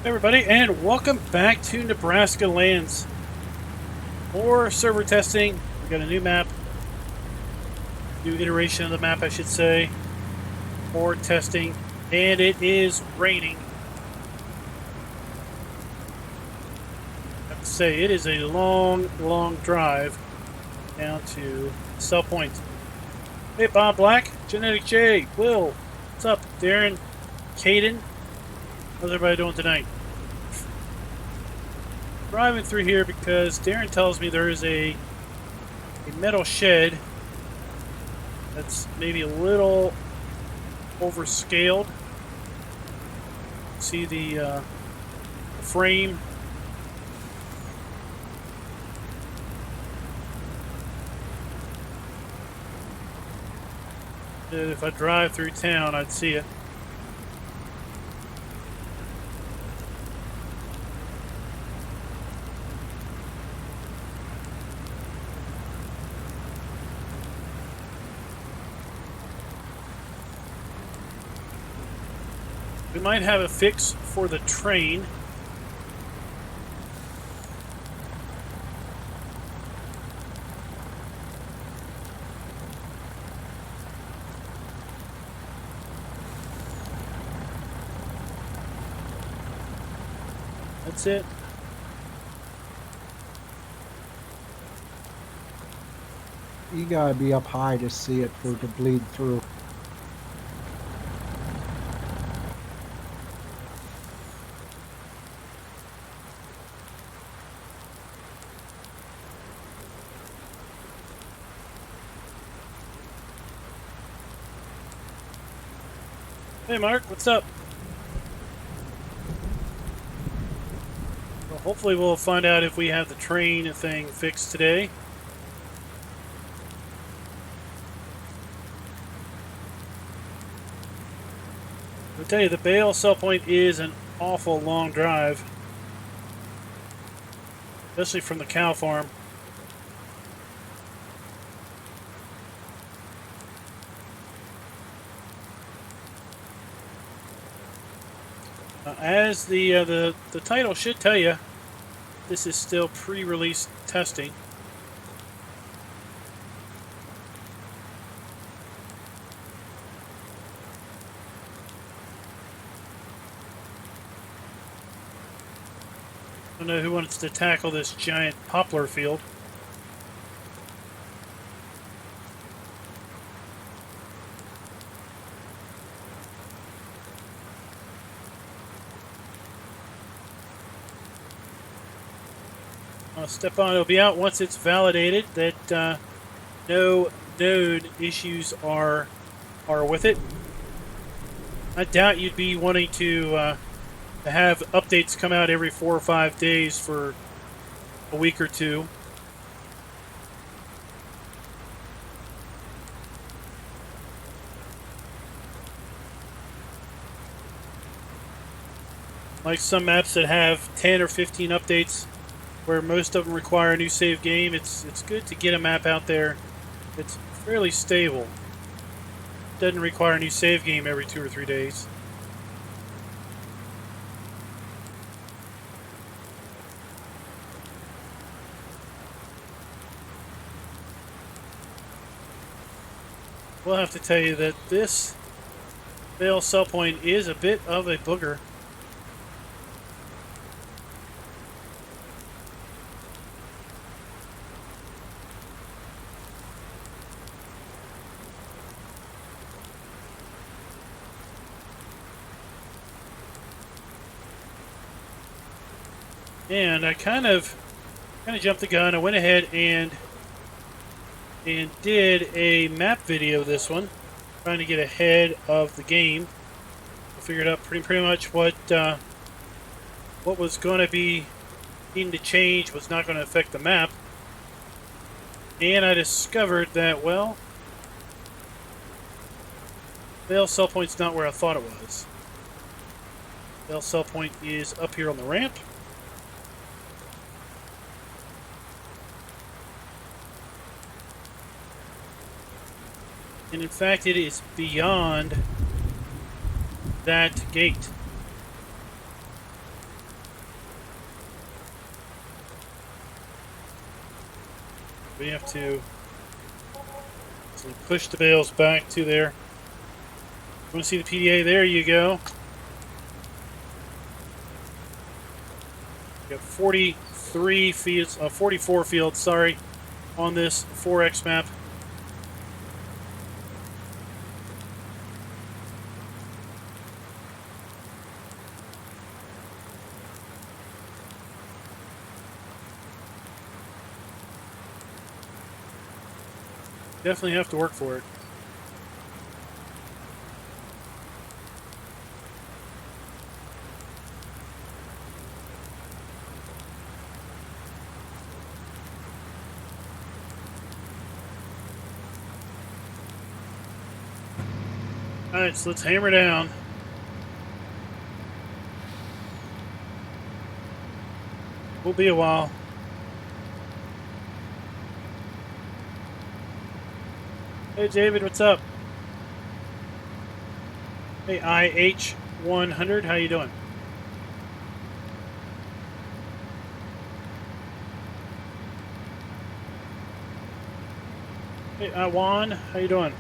Everybody, and welcome back to Nebraska Lands. More server testing. We got a new map, new iteration of the map, I should say. More testing, and it is raining. I have to say, it is a long, long drive down to Cell Point. Hey, Bob Black, Genetic J, Will, what's up, Darren, Caden? How's everybody doing tonight? Driving through here because Darren tells me there is a metal shed that's maybe a little overscaled. See the frame. If I drive through town, I'd see it. We might have a fix for the train. That's it. You gotta be up high to see it for it to bleed through. Hey Mark, what's up? Well, hopefully we'll find out if we have the train thing fixed today. I'll tell you, the Bale Cell Point is an awful long drive. Especially from the cow farm. As the title should tell you, this is still pre-release testing. I don't know who wants to tackle this giant poplar field. Stefan will be out once it's validated that no node issues are with it. I doubt you'd be wanting to have updates come out every 4 or 5 days for a week or two. Like some maps that have 10 or 15 updates, where most of them require a new save game, it's good to get a map out there that's fairly stable. Doesn't require a new save game every 2 or 3 days. We'll have to tell you that this Bale Cell Point is a bit of a booger. And I kind of jumped the gun. I went ahead and did a map video of this one, trying to get ahead of the game. I figured out pretty much what was going to be needing to change was not going to affect the map. And I discovered that, well, Bale Cell Point's not where I thought it was. Bale Cell Point is up here on the ramp. And in fact, it is beyond that gate. We have to push the bales back to there. Want to see the PDA? There you go. We got 43 fields, 44 fields, sorry, on this 4X map. Definitely have to work for it. Alright, so let's hammer down. Will be a while. Hey David, what's up? Hey IH100, how you doing? Hey Iwan, how you doing?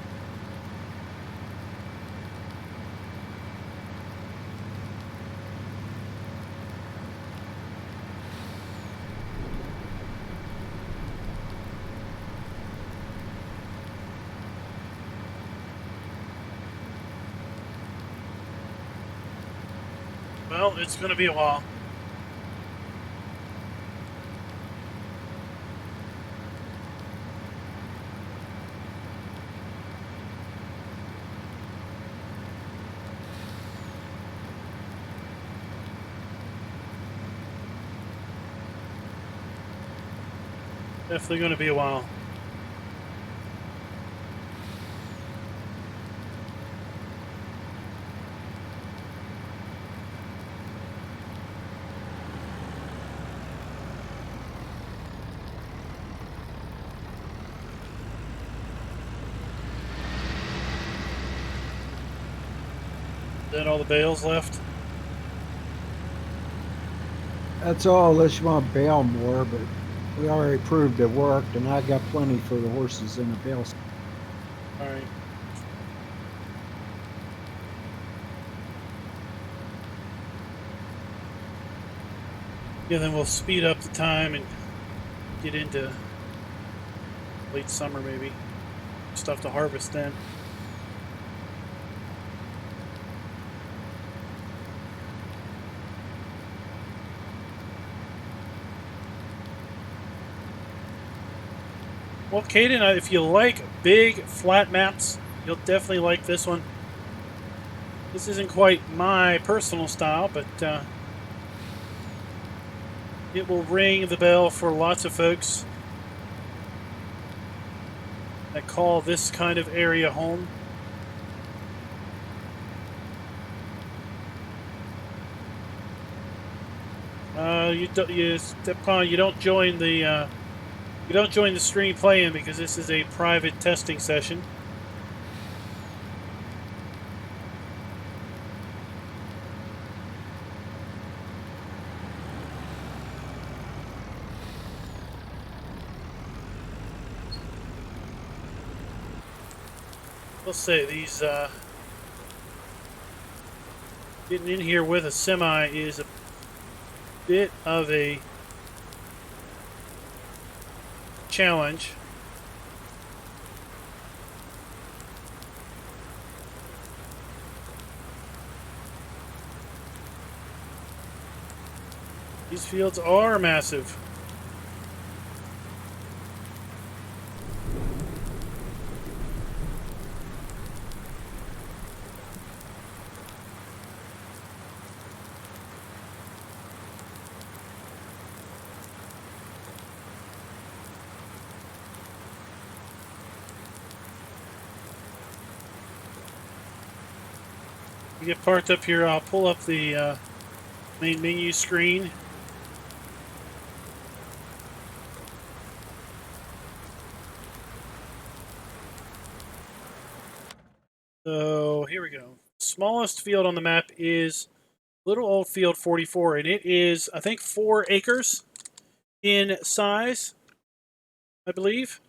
Well, it's going to be a while. Definitely going to be a while. Then all the bales left. That's all, unless you want to bale more, but we already proved it worked, and I got plenty for the horses in the bales. All right. Yeah, then we'll speed up the time and get into late summer maybe. Stuff to harvest then. Well, Caden, if you like big, flat maps, you'll definitely like this one. This isn't quite my personal style, but it will ring the bell for lots of folks that call this kind of area home. You don't join the stream play-in because this is a private testing session. Let's say these getting in here with a semi is a bit of a challenge. These fields are massive. We get parked up here. I'll pull up the main menu screen. So here we go. Smallest field on the map is Little Old Field 44, and it is, I think, 4 acres in size. I believe.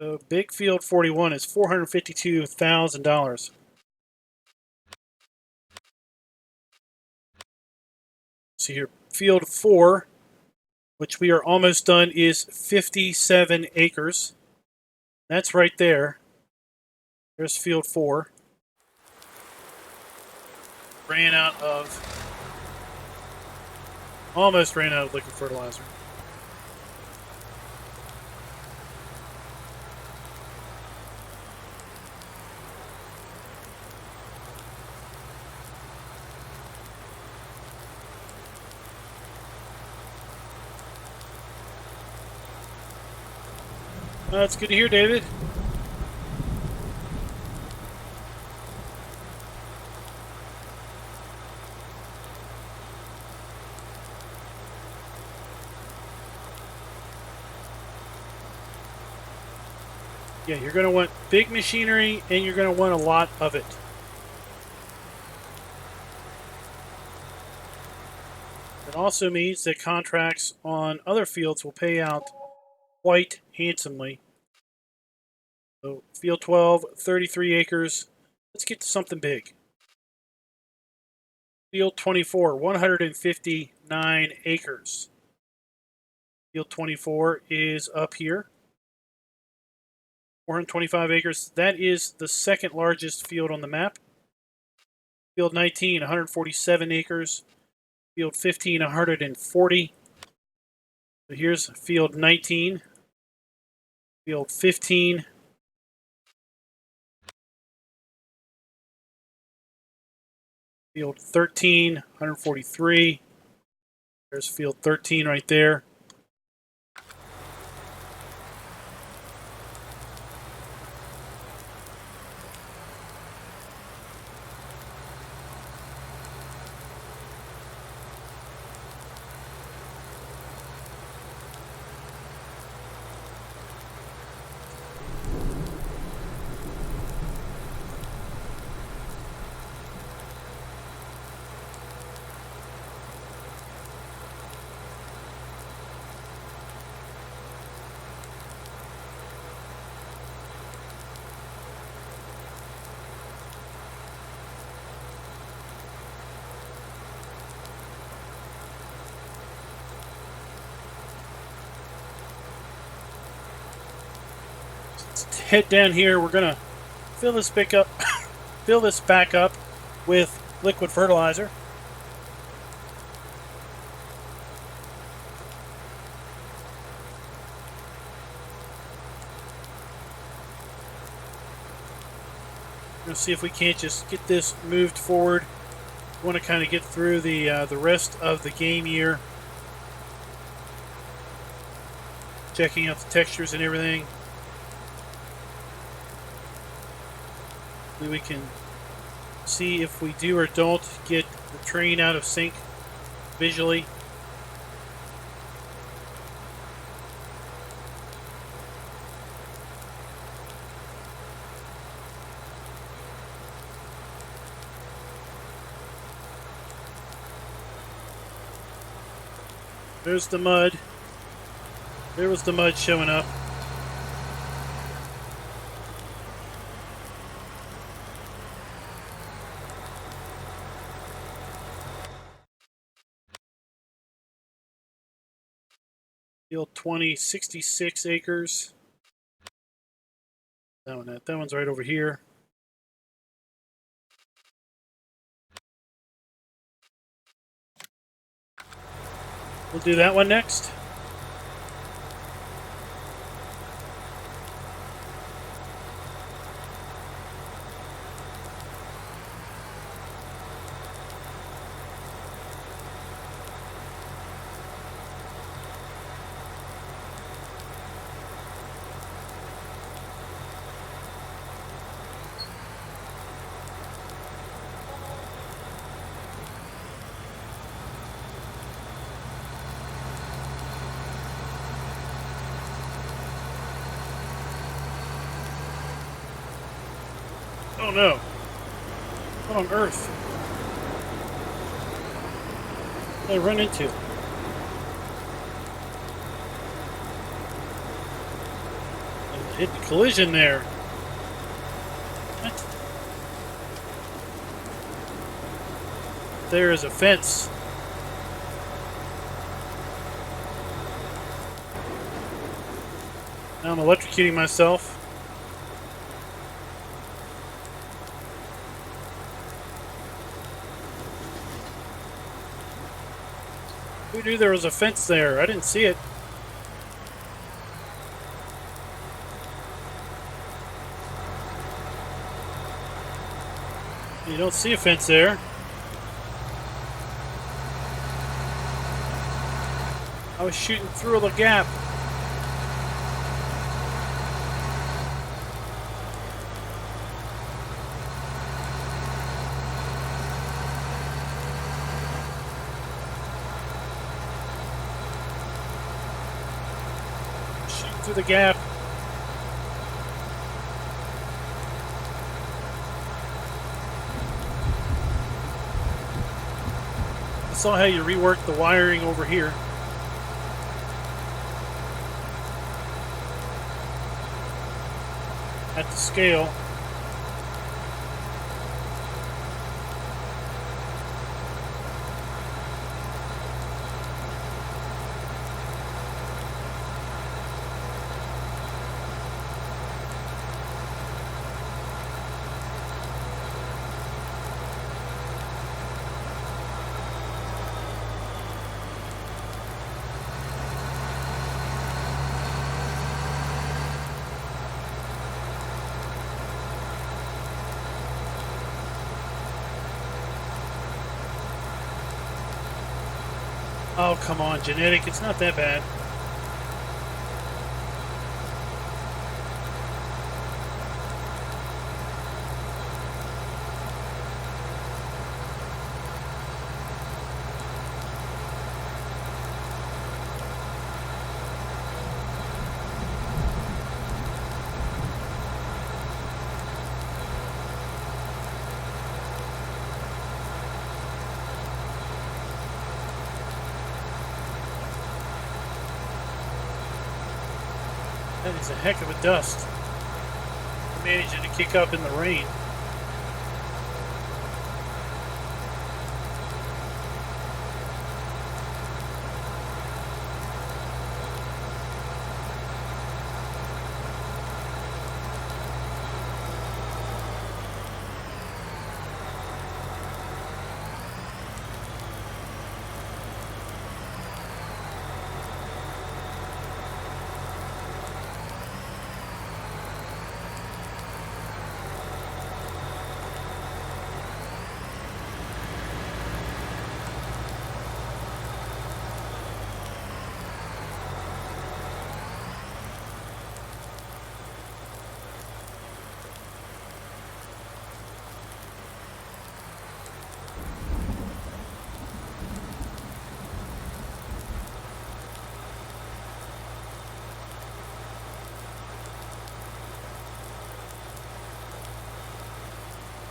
So big field 41 is $452,000. See here, field 4, which we are almost done, is 57 acres. That's right there. There's field 4. Almost ran out of liquid fertilizer. That's good to hear, David. Yeah, you're going to want big machinery, and you're going to want a lot of it. It also means that contracts on other fields will pay out quite handsomely. So, field 12, 33 acres. Let's get to something big. Field 24, 159 acres. Field 24 is up here. 425 acres. That is the second largest field on the map. Field 19, 147 acres. Field 15, 140. So here's field 19. Field 15. Field 13, 143. There's field 13 right there. Let's head down here. We're gonna fill this back up with liquid fertilizer. We're gonna see if we can't just get this moved forward. We want to kind of get through the rest of the game year, checking out the textures and everything. We can see if we do or don't get the train out of sync visually. There's the mud. There was the mud showing up. Field 20, 66 acres. That one's right over here. We'll do that one next. Oh no. What on earth? I run into? I hit the collision there. What? There is a fence. Now I'm electrocuting myself. Who knew there was a fence there? I didn't see it. You don't see a fence there. I was shooting through the gap. Shooting through the gap. I saw how you reworked the wiring over here. At the scale. Oh, come on, genetic. It's not that bad. That is a heck of a dust. Managing to kick up in the rain.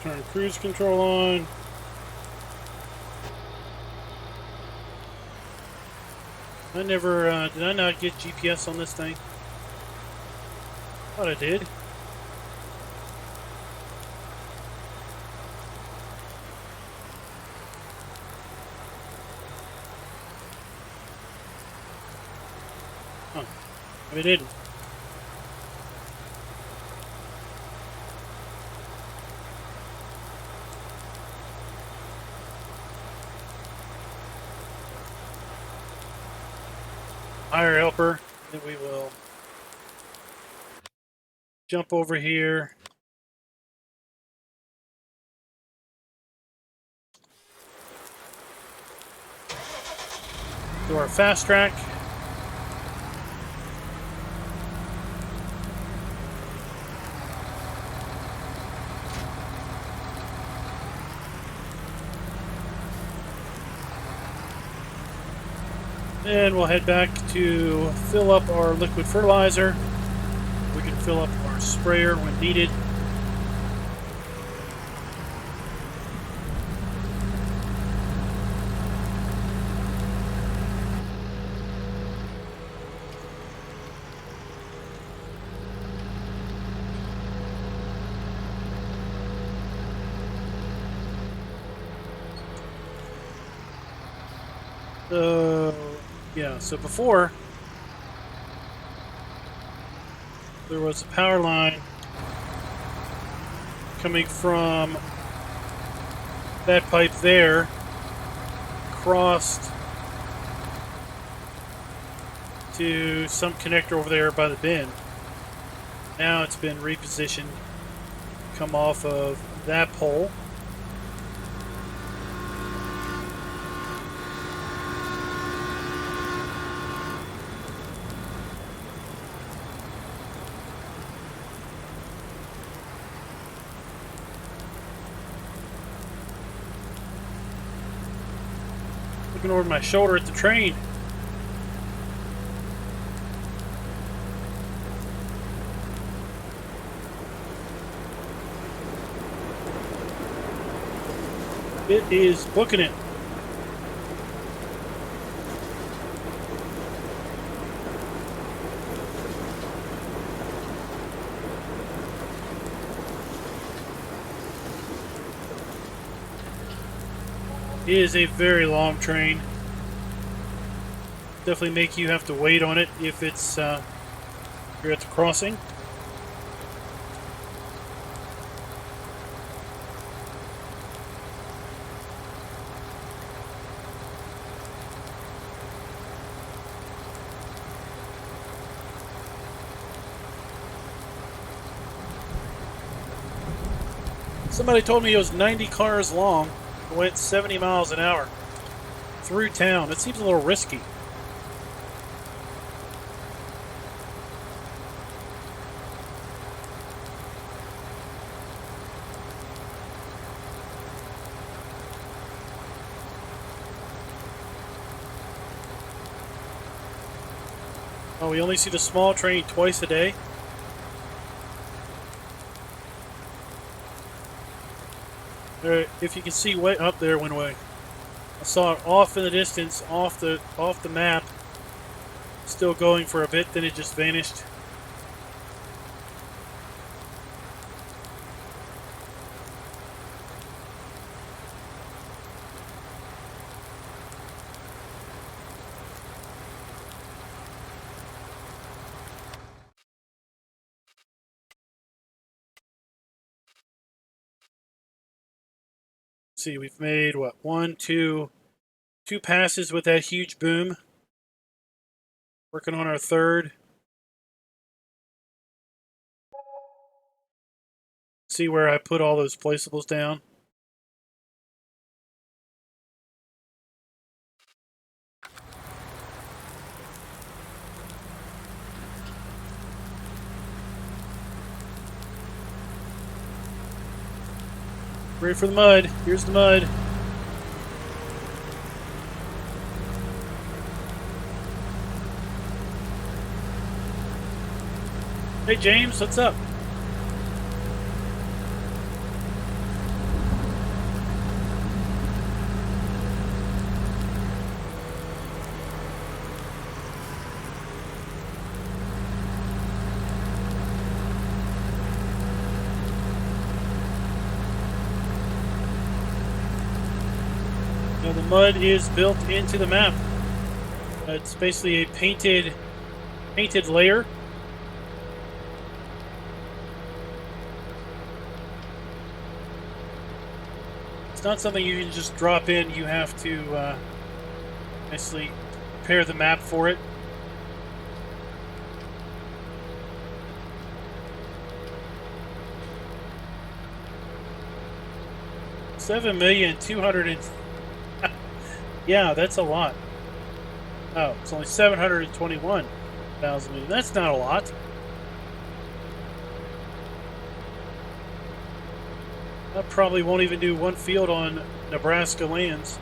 Turn cruise control on. I never, did I not get GPS on this thing? Thought I did. Huh. I didn't. Hire helper, then we will jump over here. Do our fast track. And we'll head back to fill up our liquid fertilizer. We can fill up our sprayer when needed. So, yeah, so before, there was a power line coming from that pipe there, crossed to some connector over there by the bin. Now it's been repositioned, come off of that pole. Looking over my shoulder at the train. It is booking it. It is a very long train. Definitely make you have to wait on it if it's you're at the crossing. Somebody told me it was 90 cars long. It went 70 miles an hour through town. It seems a little risky. Oh, we only see the small train twice a day. If you can see way up there, went away. I saw it off in the distance, off the map. Still going for a bit, then it just vanished. See, we've made what, two passes with that huge boom. Working on our third. See where I put all those placeables down. Ready for the mud. Here's the mud. Hey James, what's up? Now the mud is built into the map. It's basically a painted layer. It's not something you can just drop in. You have to basically prepare the map for it. $7,200,000. Yeah, that's a lot. Oh, it's only 721,000. That's not a lot. I probably won't even do one field on Nebraska Lands.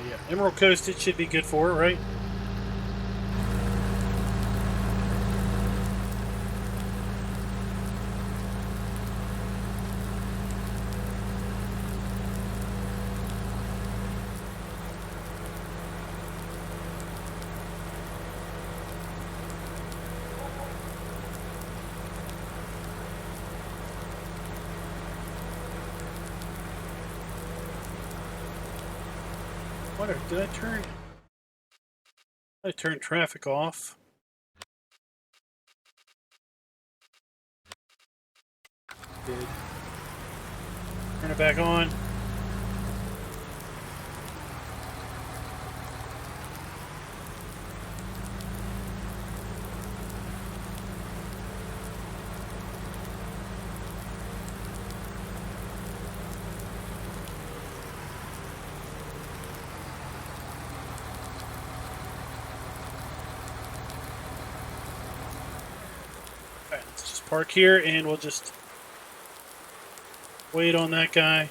Yeah, Emerald Coast, it should be good for it, right? Did I turn traffic off? Did. Turn it back on. Alright, let's just park here and we'll just wait on that guy.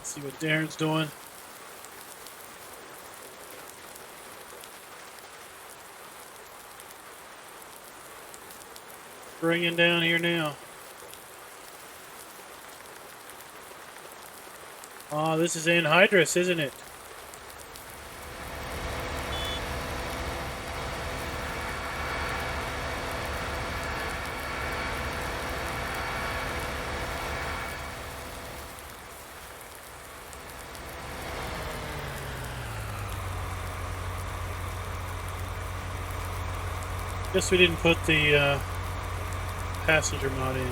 See what Darren's doing. Bringing down here now. Ah, this is Anhydrous, isn't it? Guess we didn't put the passenger mod in.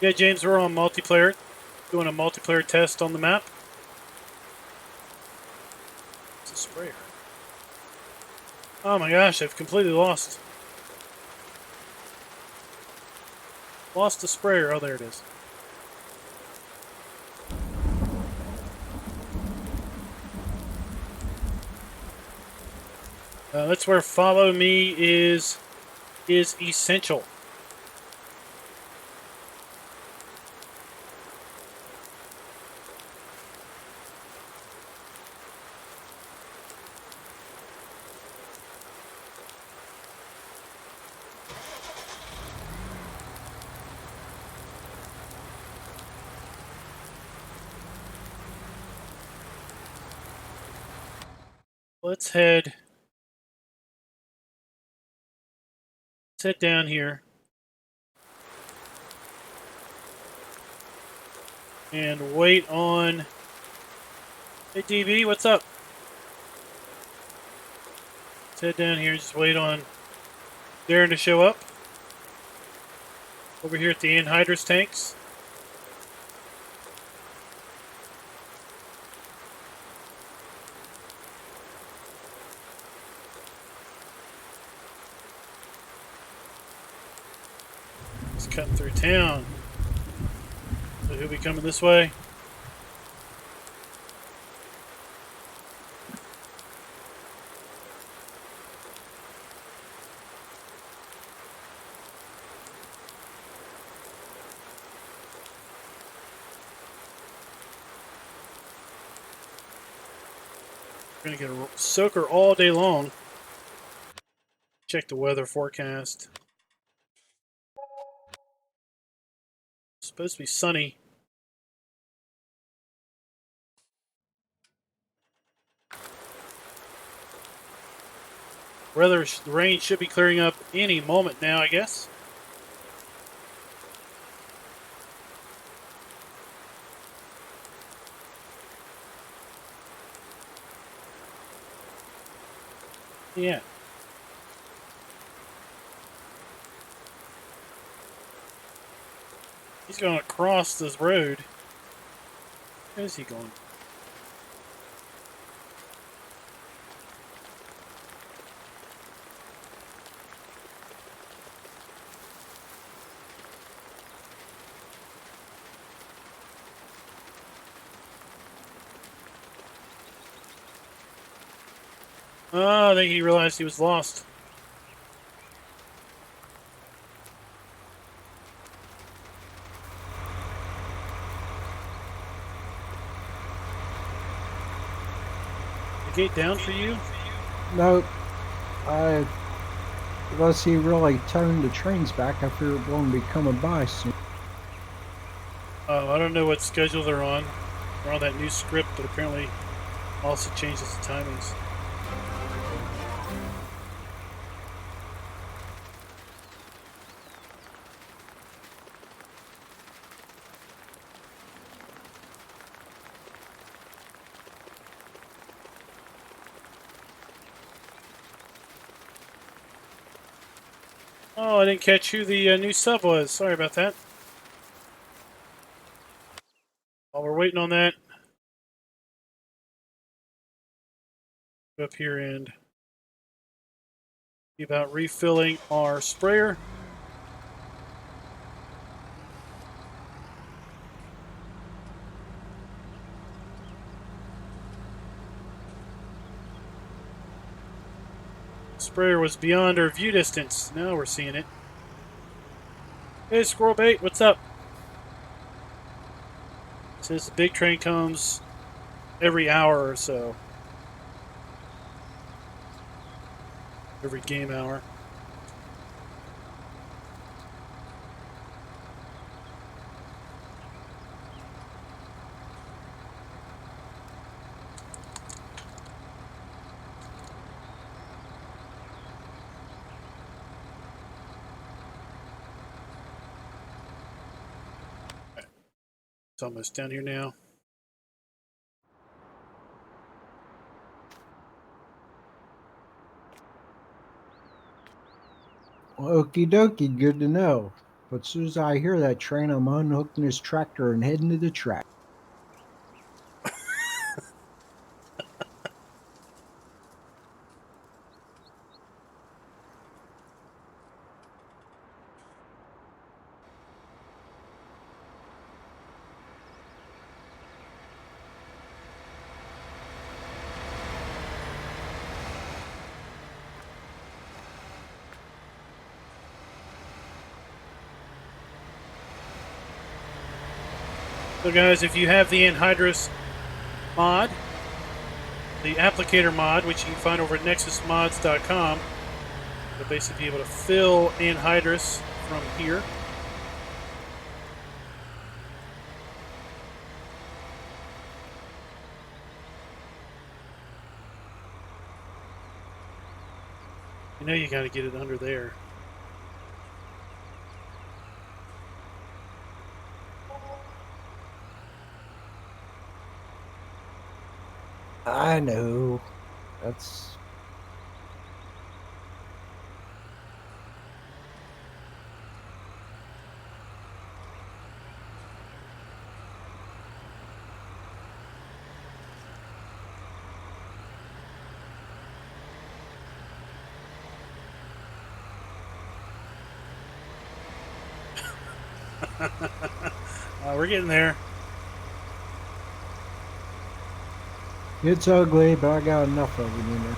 Yeah, James, we're on multiplayer, doing a multiplayer test on the map. It's a sprayer. Oh my gosh, I've completely lost the sprayer. Oh, there it is. That's where follow me is essential. Let's head down here and wait on. Hey DB, what's up? Let's head down here and just wait on Darren to show up. Over here at the Anhydrous tanks. Just cutting through town. So he'll be coming this way. We're going to get a soaker all day long. Check the weather forecast. It's supposed to be sunny. The rain should be clearing up any moment now, I guess. Yeah. He's going to cross this road. Where is he going? Oh, I think he realized he was lost. gate down for you? Nope. Unless he really toned the trains back, I figured it won't be coming by soon. I don't know what schedule they're on. They're on that new script that apparently also changes the timings. Oh, I didn't catch who the new sub was. Sorry about that. While we're waiting on that, go up here and see about refilling our sprayer. Sprayer was beyond our view distance. Now we're seeing it. Hey, Squirrel Bait, what's up? It says the big train comes every hour or so. Every game hour. It's almost down here now. Okie dokie, good to know. But as soon as I hear that train, I'm unhooking this tractor and heading to the track. So guys, if you have the Anhydrous mod, the applicator mod, which you can find over at nexusmods.com, you'll basically be able to fill Anhydrous from here. You know you got to get it under there. I know. That's... We're getting there. It's ugly, but I got enough of it in there.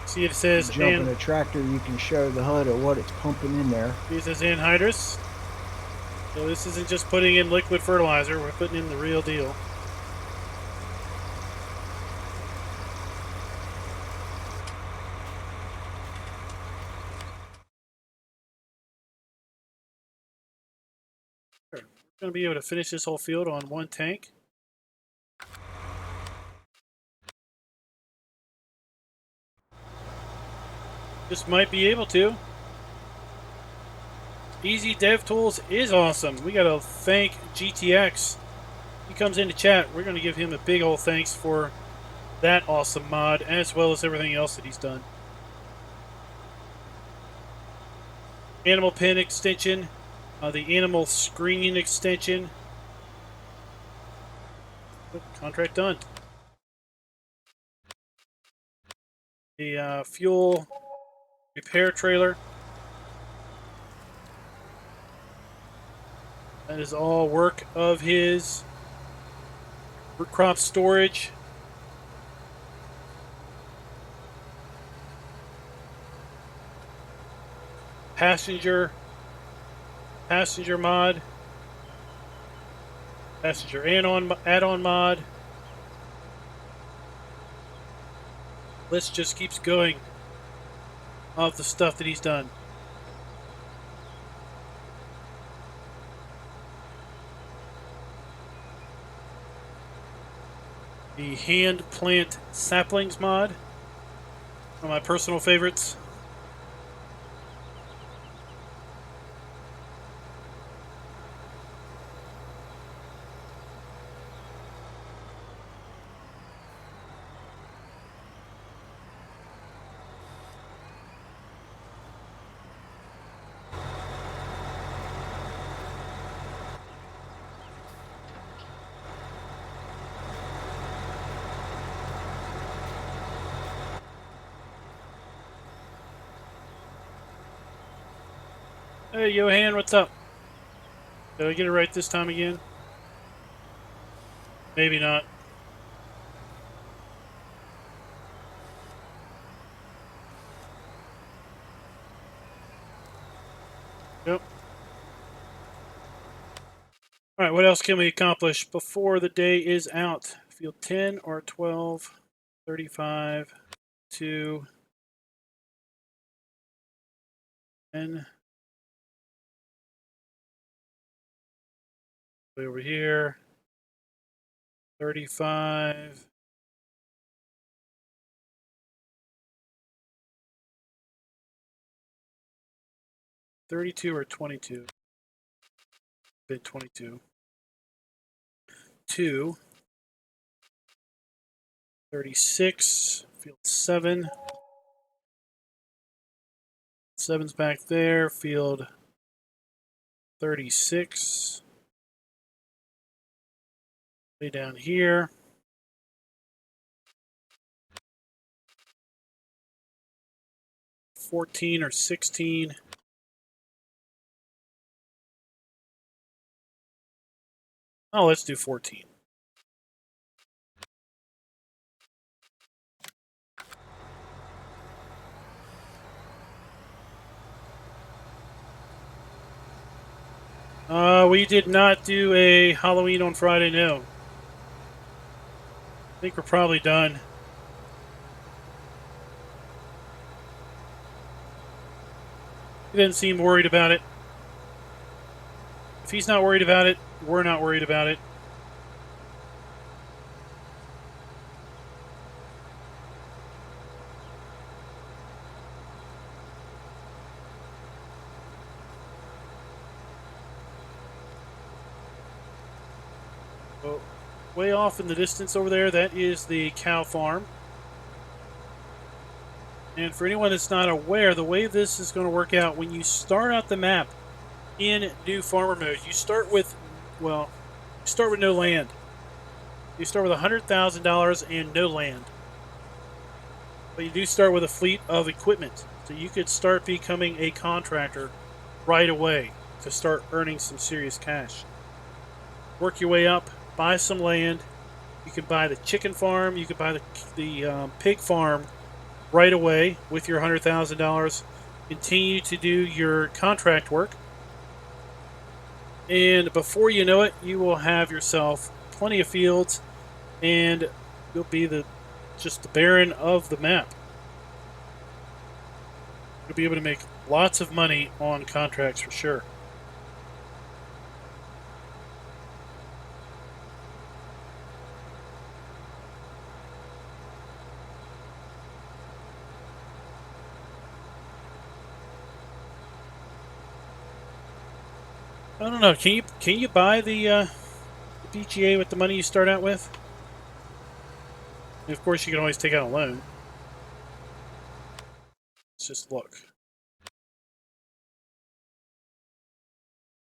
See, it says Jump in a tractor, you can show the HUD of what it's pumping in there. It says Anhydrous. So this isn't just putting in liquid fertilizer, we're putting in the real deal. We're going to be able to finish this whole field on one tank. Just might be able to. Easy Dev Tools is awesome. We got to thank GTX. He comes into chat. We're going to give him a big old thanks for that awesome mod, as well as everything else that he's done. Animal Pen extension, the Animal Screening extension. Contract done. The fuel repair trailer. That is all work of his. Root crop storage. Passenger passenger mod, passenger add-on mod. List just keeps going of the stuff that he's done. The hand plant saplings mod, one of my personal favorites. Hey, Johan, what's up? Did I get it right this time again? Maybe not. Yep. Alright, what else can we accomplish before the day is out? Field 10 or 12, 35, 2, 10. Way over here. 35. $32 or $22? Bid 22. 2. 36. Field 7. 7's back there. Field 36. Way down here. 14 or 16. Oh, let's do 14. We did not do a Halloween on Friday, no. I think we're probably done. He didn't seem worried about it. If he's not worried about it, we're not worried about it. So, way off in the distance over there, that is the cow farm. And for anyone that's not aware, the way this is going to work out, when you start out the map in new farmer mode, you start with, well, you start with no land. You start with $100,000 and no land. But you do start with a fleet of equipment. So you could start becoming a contractor right away to start earning some serious cash. Work your way up, buy some land. You can buy the chicken farm, you can buy the pig farm right away with your $100,000. Continue to do your contract work. And before you know it, you will have yourself plenty of fields and you'll be just the baron of the map. You'll be able to make lots of money on contracts for sure. I don't know. Can you buy the BGA with the money you start out with? And of course, you can always take out a loan. Let's just look.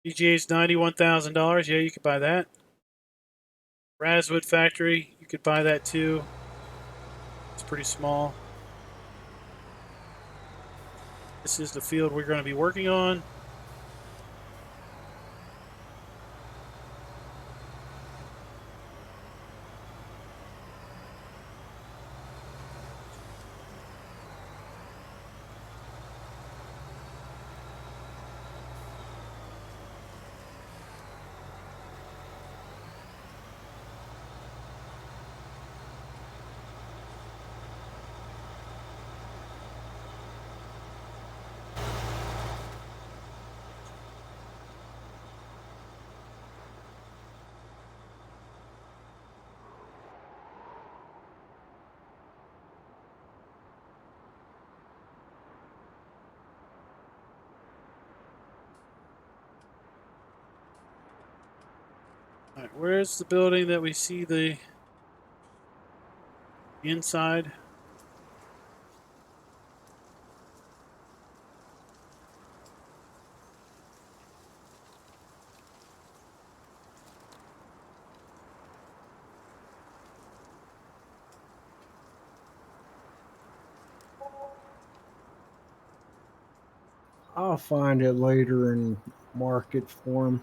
BGA is $91,000. Yeah, you could buy that. Razwood Factory, you could buy that too. It's pretty small. This is the field we're going to be working on. All right, where's the building that we see the inside? I'll find it later and mark it for him.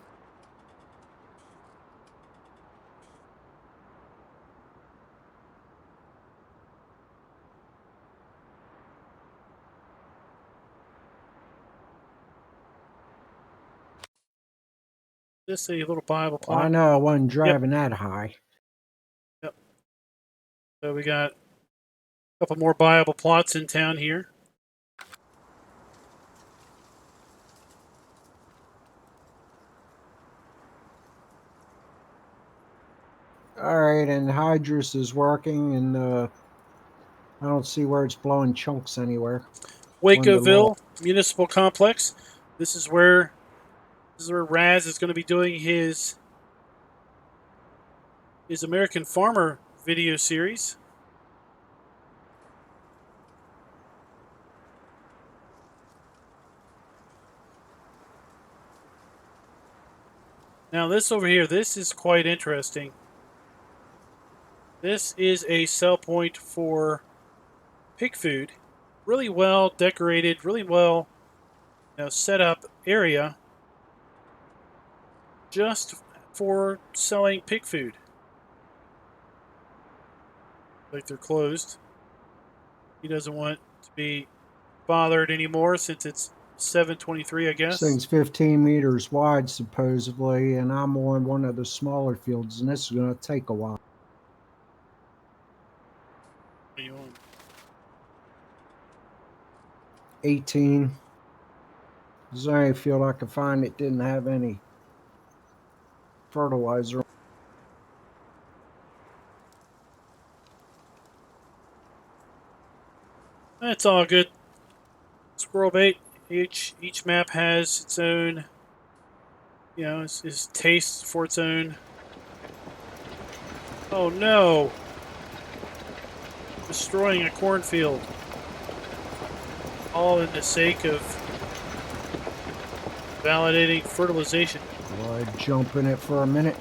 This a little Bible Well, I plot. know I wasn't Yep. driving that high. Yep. So we got a couple more viable plots in town here. All right, Anhydrous is working, and I don't see where it's blowing chunks anywhere. On the law. Wakoville Municipal Complex. This is where Raz is going to be doing his American Farmer video series. Now this over here, this is quite interesting. This is a sell point for pig food. Really well decorated, really well set up area just for selling pig food. Like they're closed. He doesn't want to be bothered anymore since it's 7:23, I This guess. thing's 15 meters wide, supposedly, and I'm on one of the smaller fields, and this is going to take a while. What are you on? 18. This is the only field I could find that didn't have any fertilizer. That's all good. Squirrel bait. Each map has its own, its taste for its own. Oh no! Destroying a cornfield. All in the sake of validating fertilization. Well, I'd jump in it for a minute.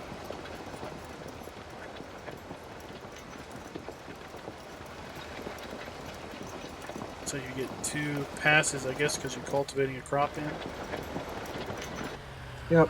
So you get 2 passes, I guess, because you're cultivating a crop in. Yep.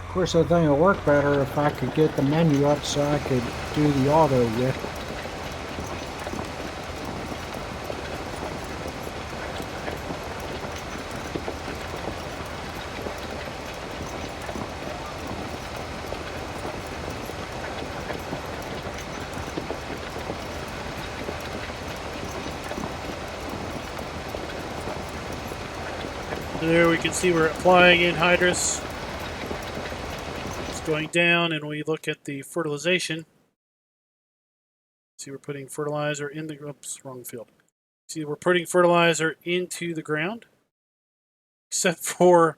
Of course, I think it'll work better if I could get the menu up so I could do the auto with. There we can see we're applying Anhydrous. It's going down, and we look at the fertilization. See, we're putting fertilizer in the... Oops, wrong field. See, we're putting fertilizer into the ground. Except for...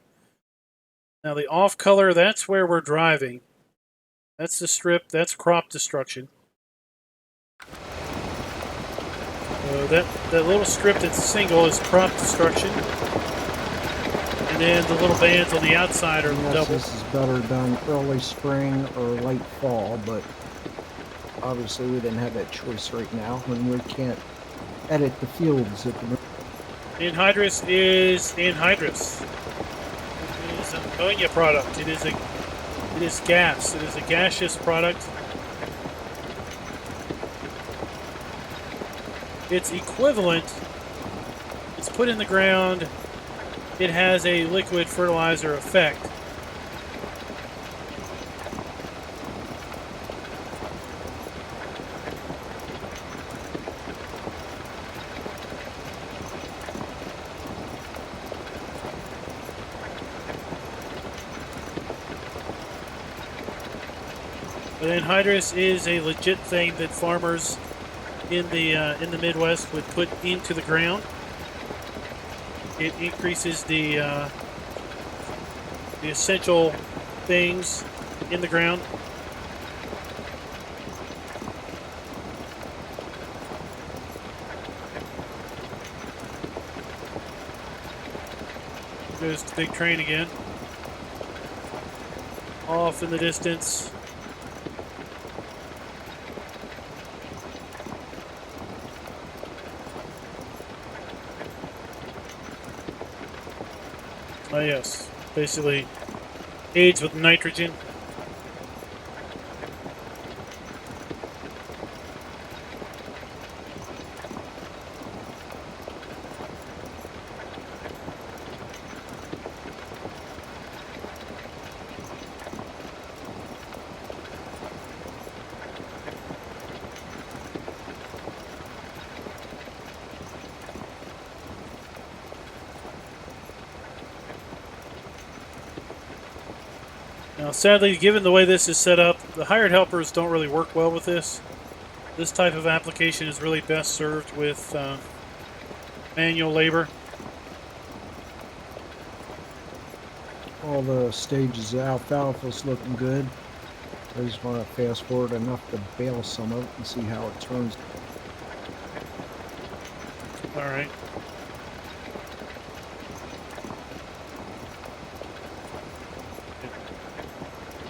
Now, the off color, that's where we're driving. That's the strip. That's crop destruction. So that little strip that's single is crop destruction. And then the little bands on the outside are Yes, double. this is better done early spring or late fall, but obviously we didn't have that choice right now when we can't edit the fields at the moment. Anhydrous is anhydrous. It is an ammonia product. It is gas. It is a gaseous product. It's equivalent. It's put in the ground. It has a liquid fertilizer effect. But anhydrous is a legit thing that farmers in the Midwest would put into the ground. It increases the essential things in the ground. Goes the big train again. Off in the distance. Oh yes, basically aids with nitrogen. Now, sadly, given the way this is set up, the hired helpers don't really work well with this. This type of application is really best served with manual labor. All the stages of alfalfa's looking good. I just want to fast forward enough to bale some of it and see how it turns. All right.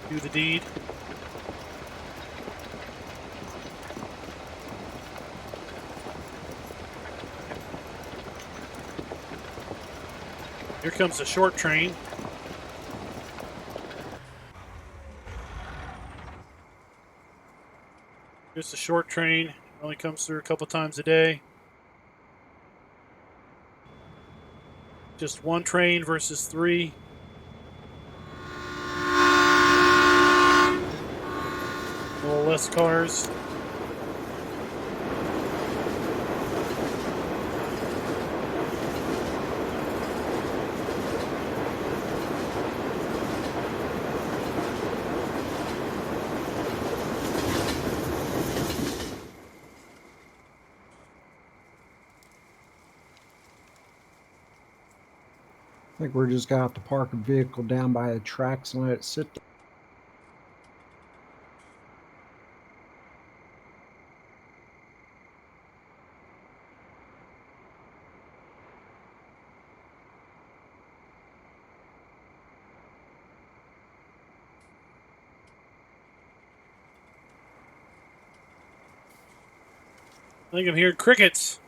Do the deed. Here comes the short train. Here's the short train. Only comes through a couple times a day. Just one train versus 3. A little less cars. I think we're just gonna have to park a vehicle down by the tracks and let it sit there. I think I'm hearing crickets.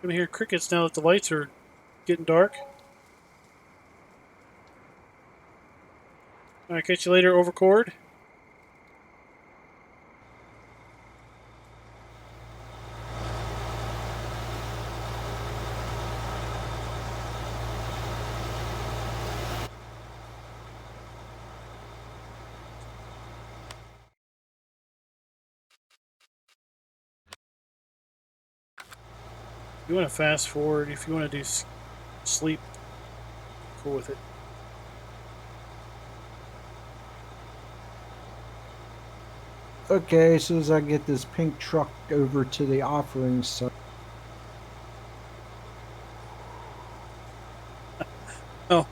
I'm hearing crickets now that the lights are getting dark. All right, catch you later, Overcord. You want to fast forward. If you want to do sleep, cool with it. Okay, as soon as I get this pink truck over to the offering site. Oh,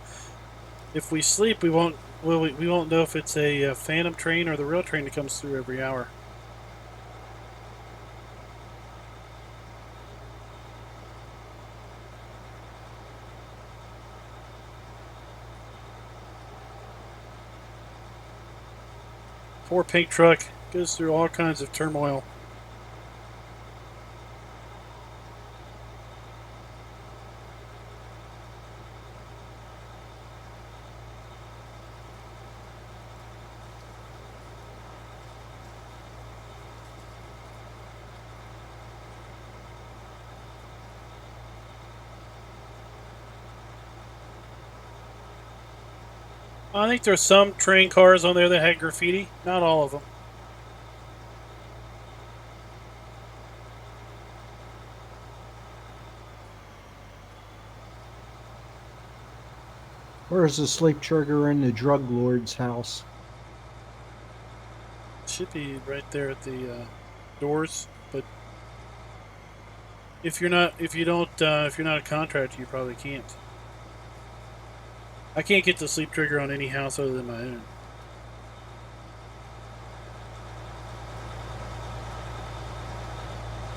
if we sleep, we won't. We won't know if it's a phantom train or the real train that comes through every hour. Poor pink truck goes through all kinds of turmoil. I think there's some train cars on there that had graffiti. Not all of them. Where's the sleep trigger in the drug lord's house? should be right there at the doors. But if you're not a contractor, you probably can't. I can't get the sleep trigger on any house other than my own.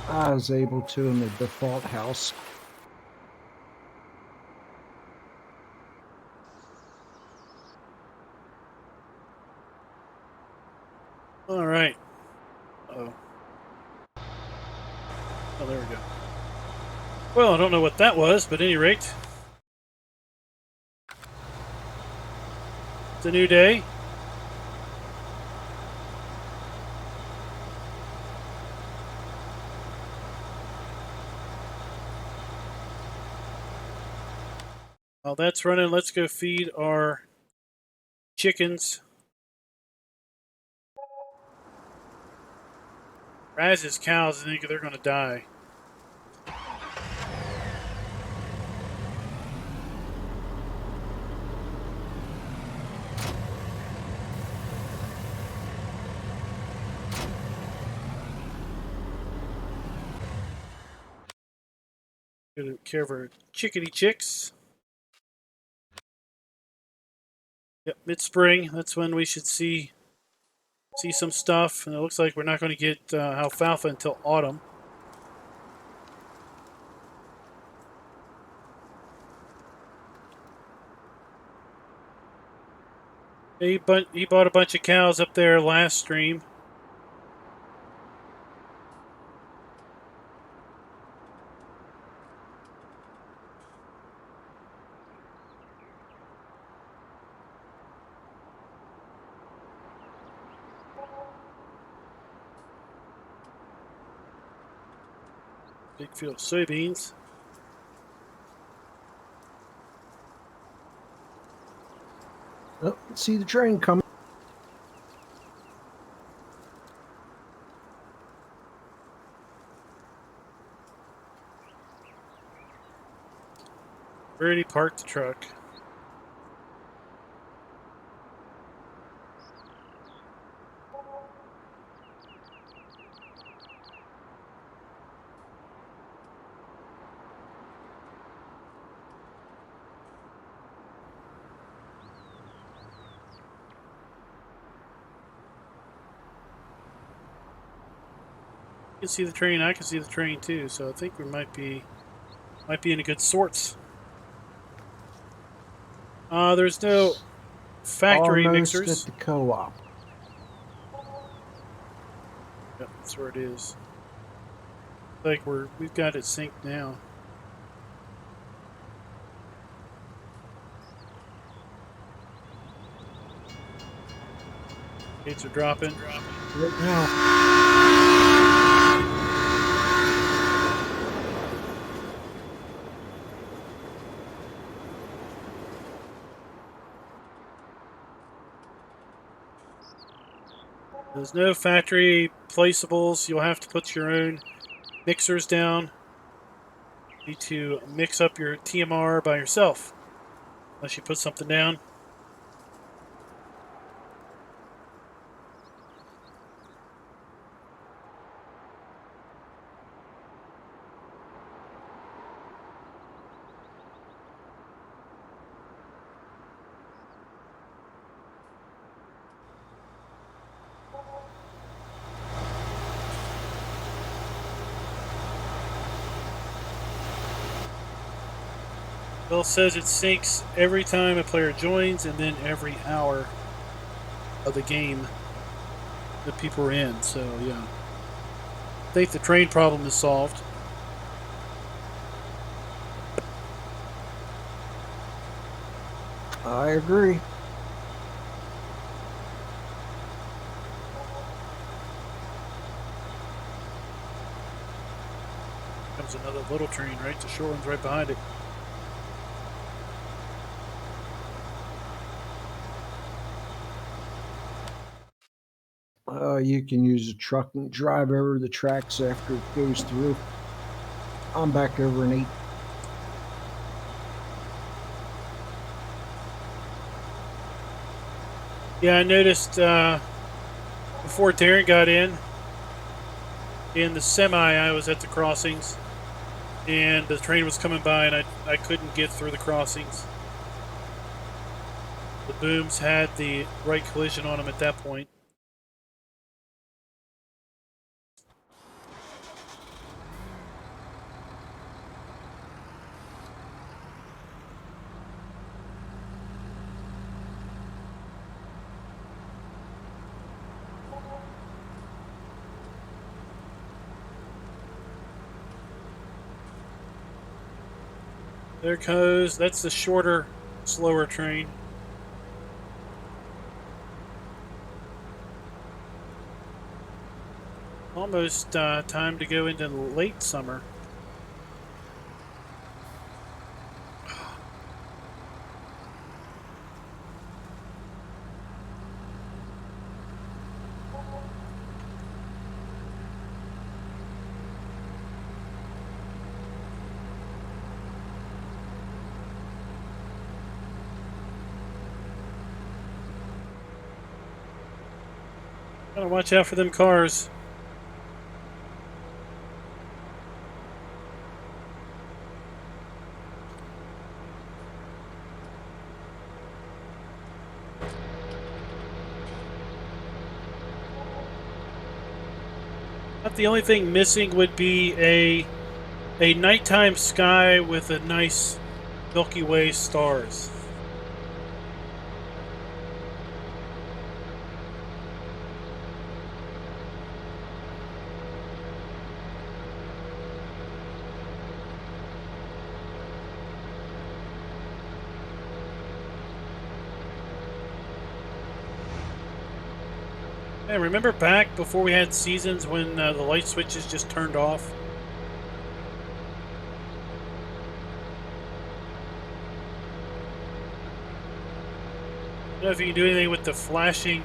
I was able to in the default house. All right. Oh. Oh, there we go. Well, I don't know what that was, but at any rate, it's a new day. While that's running, let's go feed our chickens. Raz's cows, I think they're going to die. Good care of our chickadee chicks. Yep, mid-spring. That's when we should see some stuff, and it looks like we're not going to get alfalfa until autumn. He bought a bunch of cows up there last stream. Big field of soybeans. Oh, see the train coming. Already parked the truck. You can see the train. I can see the train too. So I think we might be in a good sorts. There's no factory Almost mixers. at the co-op. Yep, that's where it is. Like we've got it synced now. Gates are dropping. Right now. There's no factory placeables. You'll have to put your own mixers down. You need to mix up your TMR by yourself, unless you put something down. Bill says it syncs every time a player joins and then every hour of the game that people are in. So, yeah. I think the train problem is solved. I agree. Comes another little train, right? The short one's right behind it. You can use a truck and drive over the tracks after it goes through. I'm back over in 8. Yeah, I noticed before Darren got in the semi, I was at the crossings, and the train was coming by, and I couldn't get through the crossings. The booms had the right collision on them at that point. There goes, that's the shorter, slower train. Almost time to go into late summer. Gotta watch out for them cars. The only thing missing would be a nighttime sky with a nice Milky Way stars. Hey, remember back before we had seasons when the light switches just turned off? I don't know if you can do anything with the flashing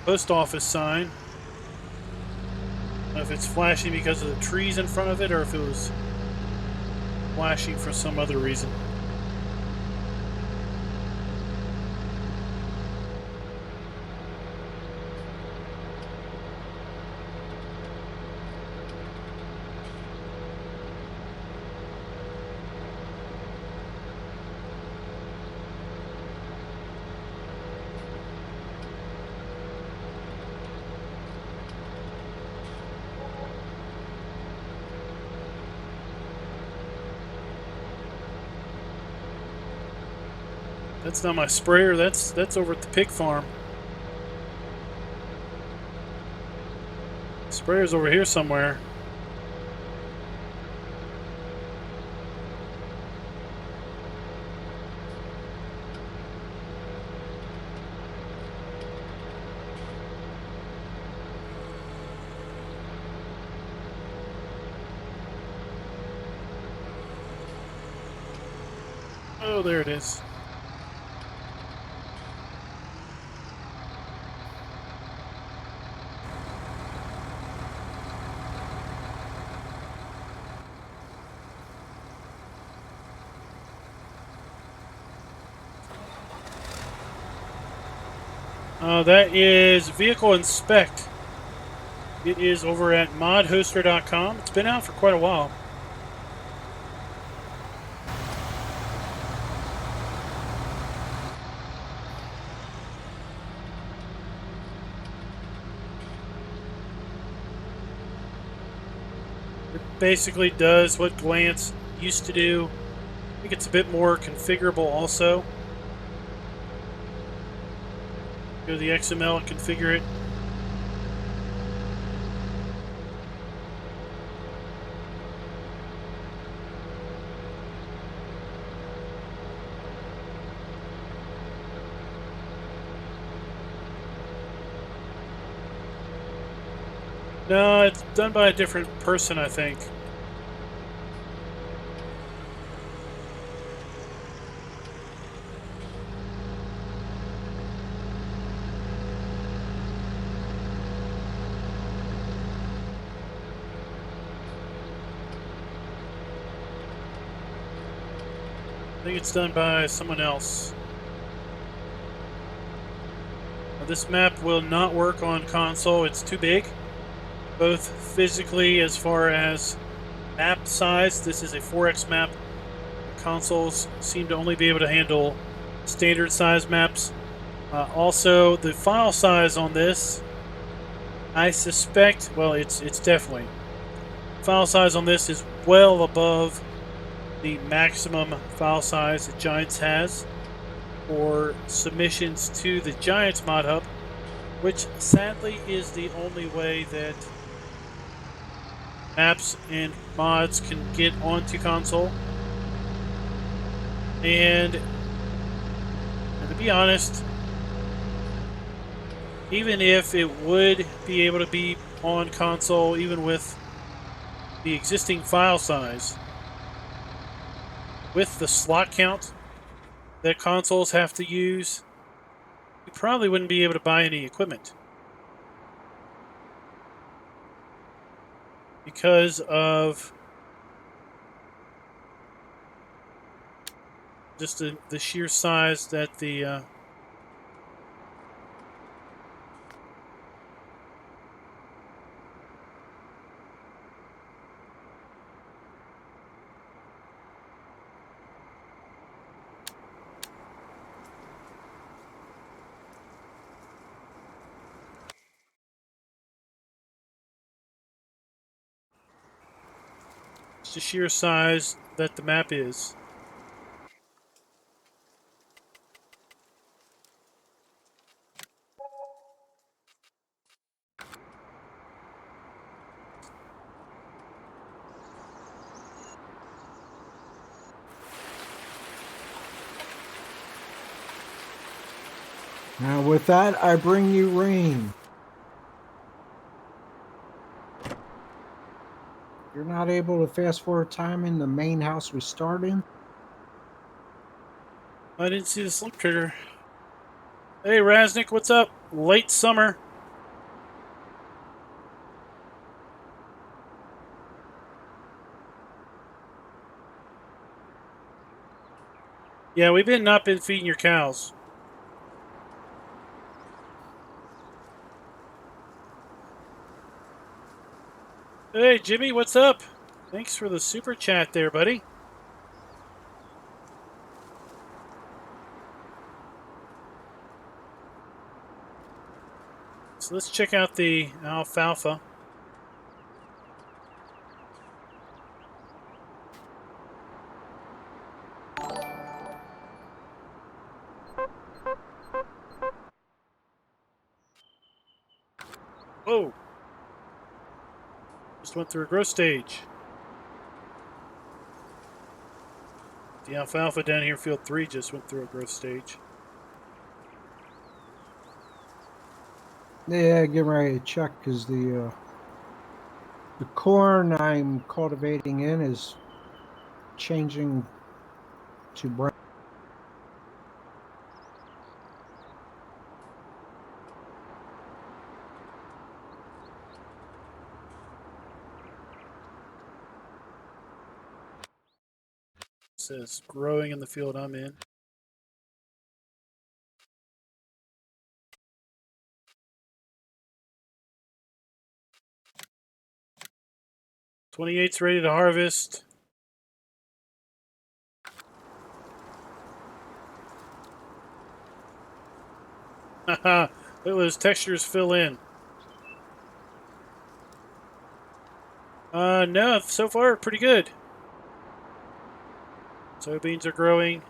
post office sign. I don't know if it's flashing because of the trees in front of it or if it was flashing for some other reason. That's not my sprayer, that's over at the pig farm. Sprayer's over here somewhere. Oh, there it is. That is Vehicle Inspect. It is over at modhoster.com. It's been out for quite a while. It basically does what Glance used to do. I think it's a bit more configurable also. Go to the XML and configure it. No, it's done by a different person, I think. I think it's done by someone else. This map will not work on console. It's too big, both physically as far as map size. This is a 4x map. Consoles seem to only be able to handle standard size maps. Also, the file size on this, I suspect, well, it's definitely, file size on this is well above the maximum file size that Giants has for submissions to the Giants mod hub, which sadly is the only way that maps and mods can get onto console. And to be honest, even if it would be able to be on console, even with the existing file size, with the slot count that consoles have to use, you probably wouldn't be able to buy any equipment because of just the sheer size that the sheer size that the map is. Now, with that, I bring you rain. You're not able to fast forward time in the main house we start in? I didn't see the slip trigger. Hey, Raznik, what's up? Late summer. Yeah, we've not been feeding your cows. Hey, Jimmy, what's up? Thanks for the super chat there, buddy. So let's check out the alfalfa. Whoa. Just went through a growth stage. The alfalfa down here, field 3, just went through a growth stage. Yeah, getting ready to check because the corn I'm cultivating in is changing to brown. It says growing in the field I'm in. '28's ready to harvest. Haha, look at those textures fill in. No, so far pretty good. Soybeans are growing.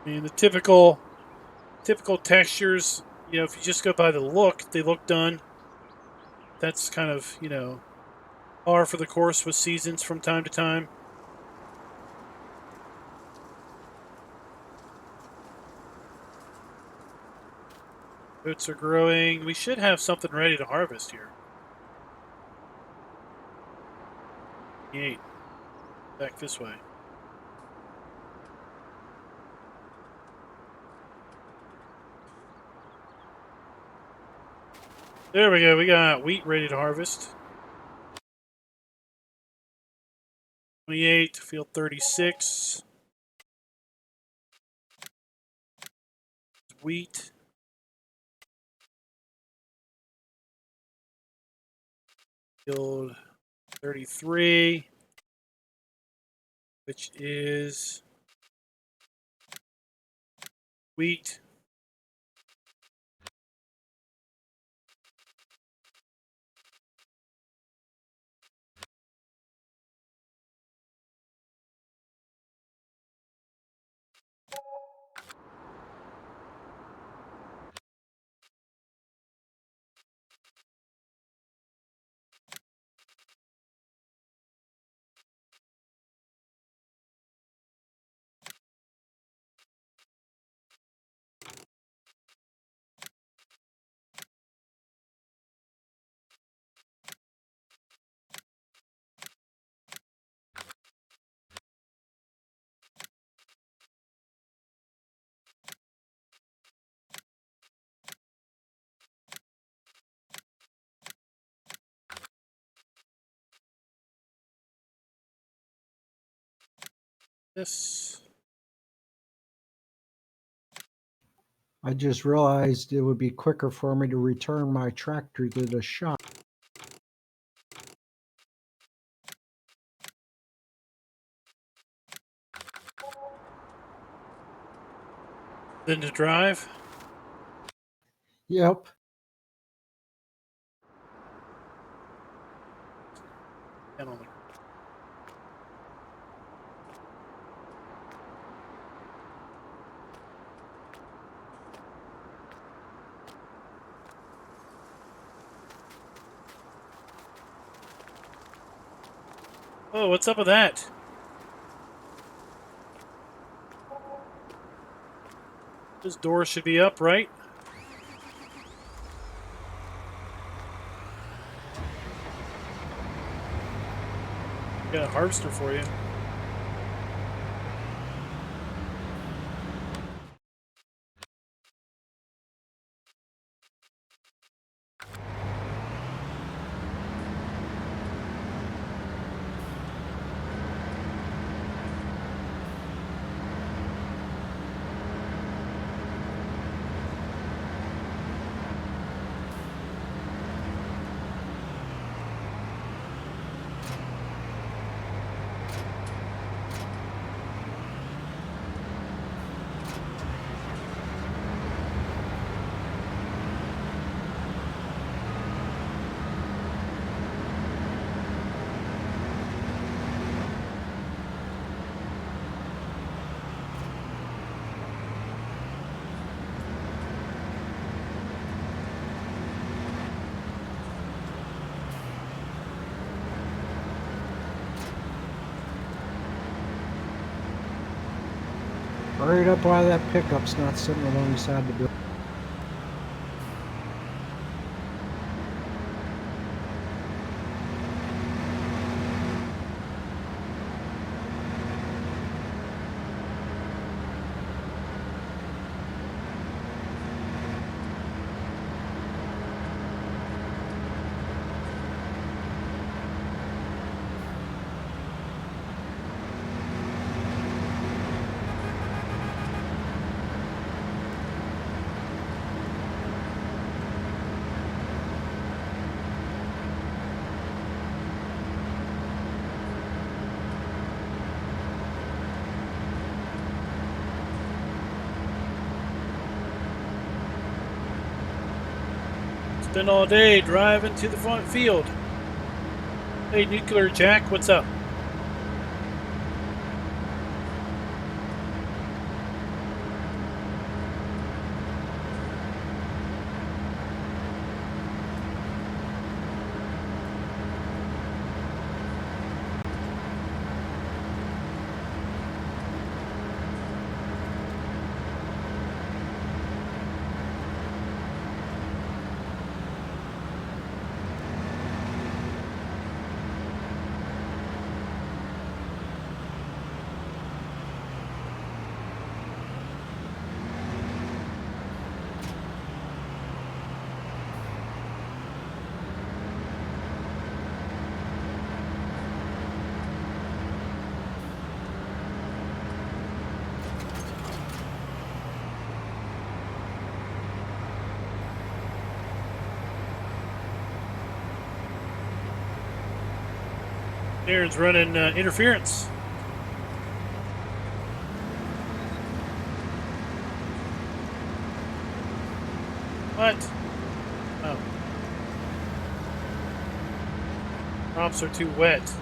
I mean, the typical textures, if you just go by the look, they look done. That's kind of, par for the course with seasons from time to time. Oats are growing. We should have something ready to harvest here. 8. Back this way. There we go. We got wheat ready to harvest. 28, field 36. Wheat. Field 33, which is wheat. This. I just realized it would be quicker for me to return my tractor to the shop. Then to drive. Yep. And on the Oh, what's up with that? This door should be up, right? Got a harvester for you. Right up why that pickup's not sitting alongside the building. Spend all day driving to the front field. Hey, Nuclear Jack, what's up? Darren's running interference. What? Oh. Prompts are too wet.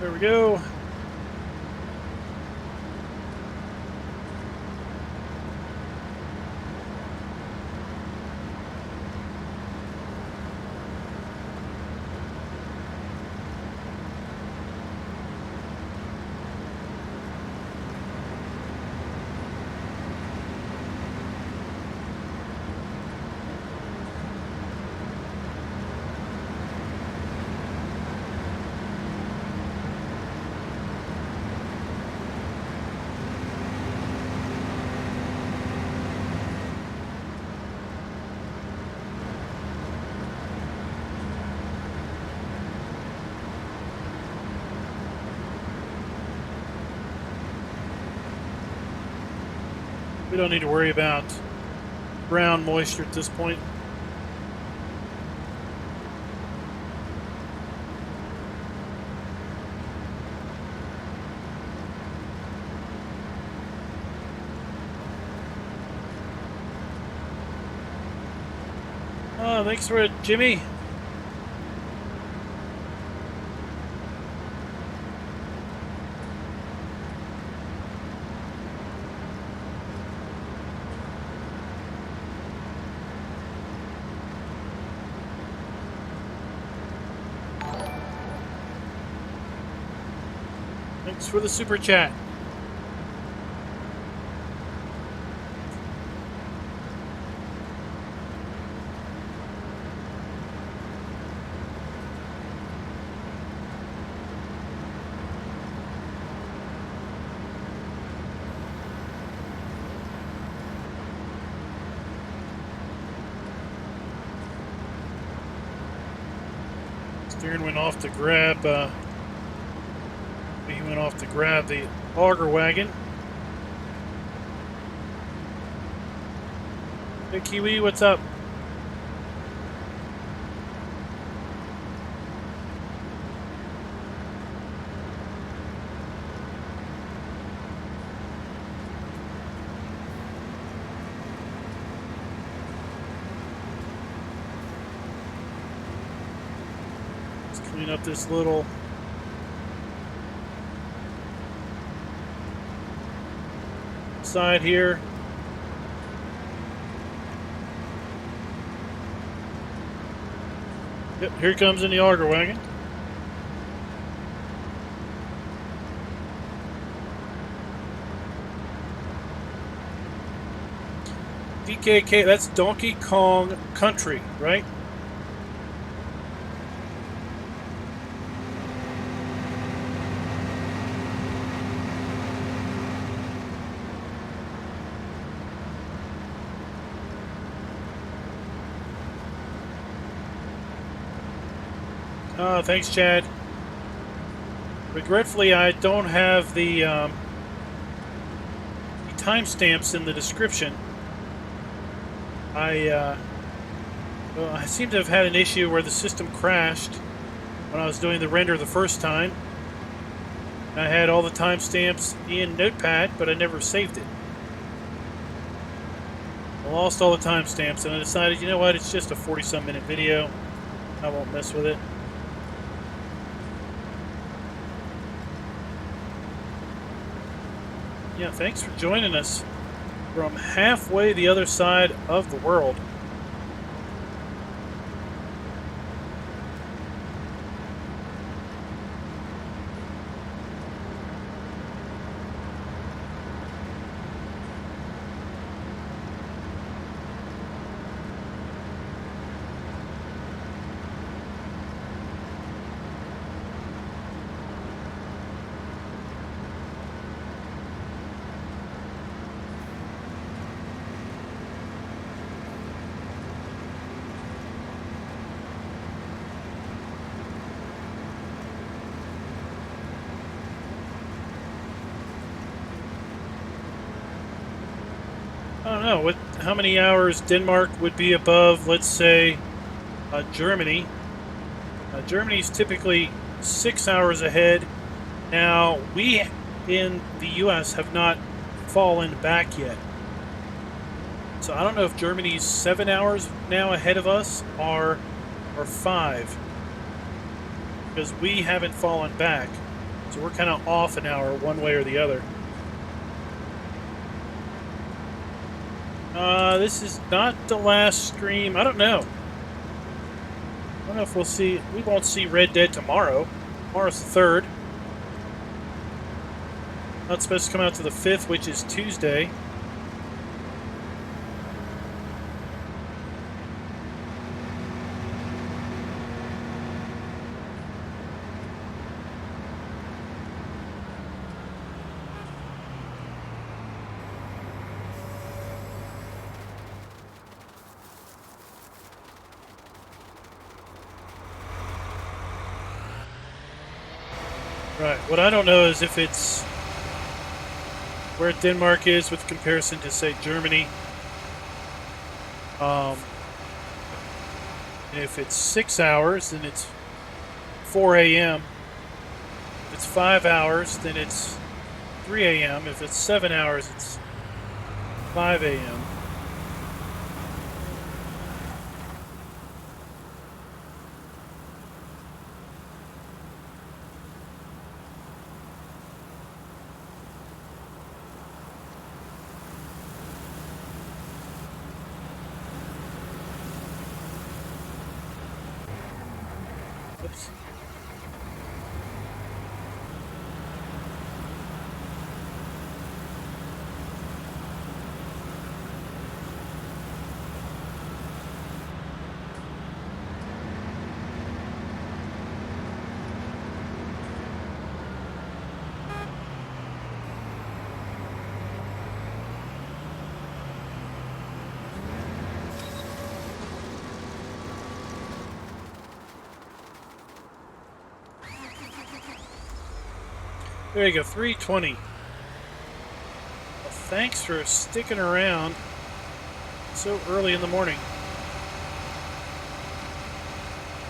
There we go. We don't need to worry about ground moisture at this point. Oh, thanks for it, Jimmy. Thanks for the super chat. Steering went off to grab. He went off to grab the auger wagon. Hey Kiwi, what's up? Let's clean up this little side here. Yep, here comes in the auger wagon. DKK, that's Donkey Kong Country, right? Thanks, Chad. Regretfully, I don't have the timestamps in the description. I seem to have had an issue where the system crashed when I was doing the render the first time. I had all the timestamps in Notepad, but I never saved it. I lost all the timestamps, and I decided, you know what, it's just a 40-some minute video. I won't mess with it. Yeah, thanks for joining us from halfway the other side of the world. I don't know how many hours Denmark would be above, let's say, Germany. Germany's typically 6 hours ahead. Now, we in the U.S. have not fallen back yet. So I don't know if Germany's 7 hours now ahead of us or 5. Because we haven't fallen back. So we're kind of off an hour one way or the other. This is not the last stream. I don't know. I don't know if we'll see. We won't see Red Dead tomorrow. Tomorrow's the 3rd. Not supposed to come out to the 5th, which is Tuesday. Right. What I don't know is if it's where Denmark is with comparison to, say, Germany. If it's 6 hours, then it's 4 a.m. If it's 5 hours, then it's 3 a.m. If it's 7 hours, it's 5 a.m. Oops. There you go, 3:20. Well, thanks for sticking around so early in the morning.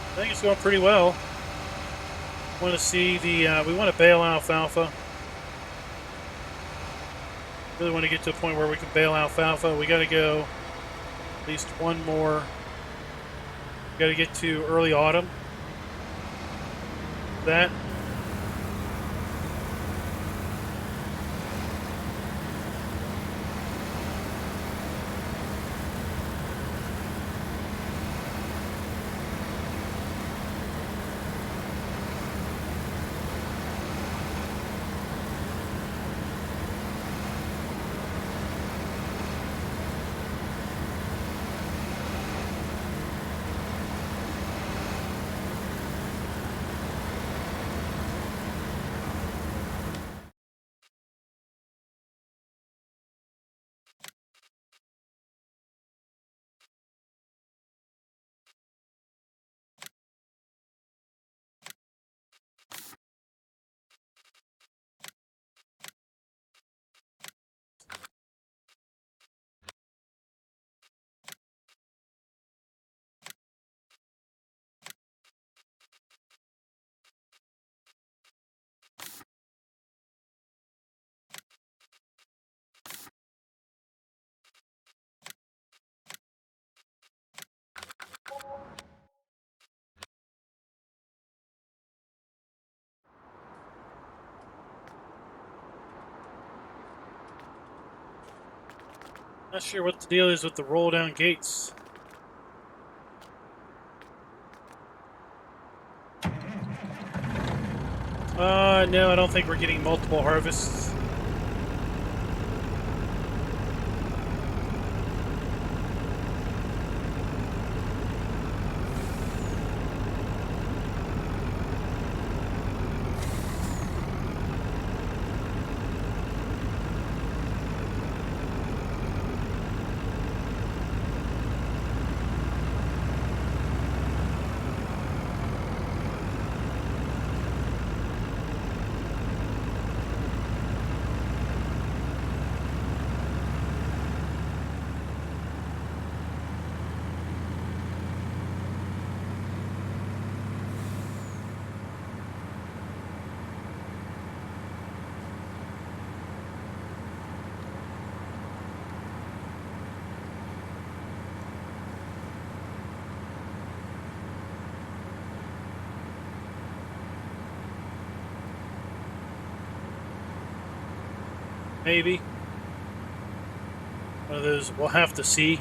I think it's going pretty well. Want to see the, we want to bale alfalfa. Really want to get to a point where we can bale alfalfa. We got to go at least one more. We got to get to early autumn. That. Not sure what the deal is with the roll down gates. No, I don't think we're getting multiple harvests. Maybe. One of those we'll have to see.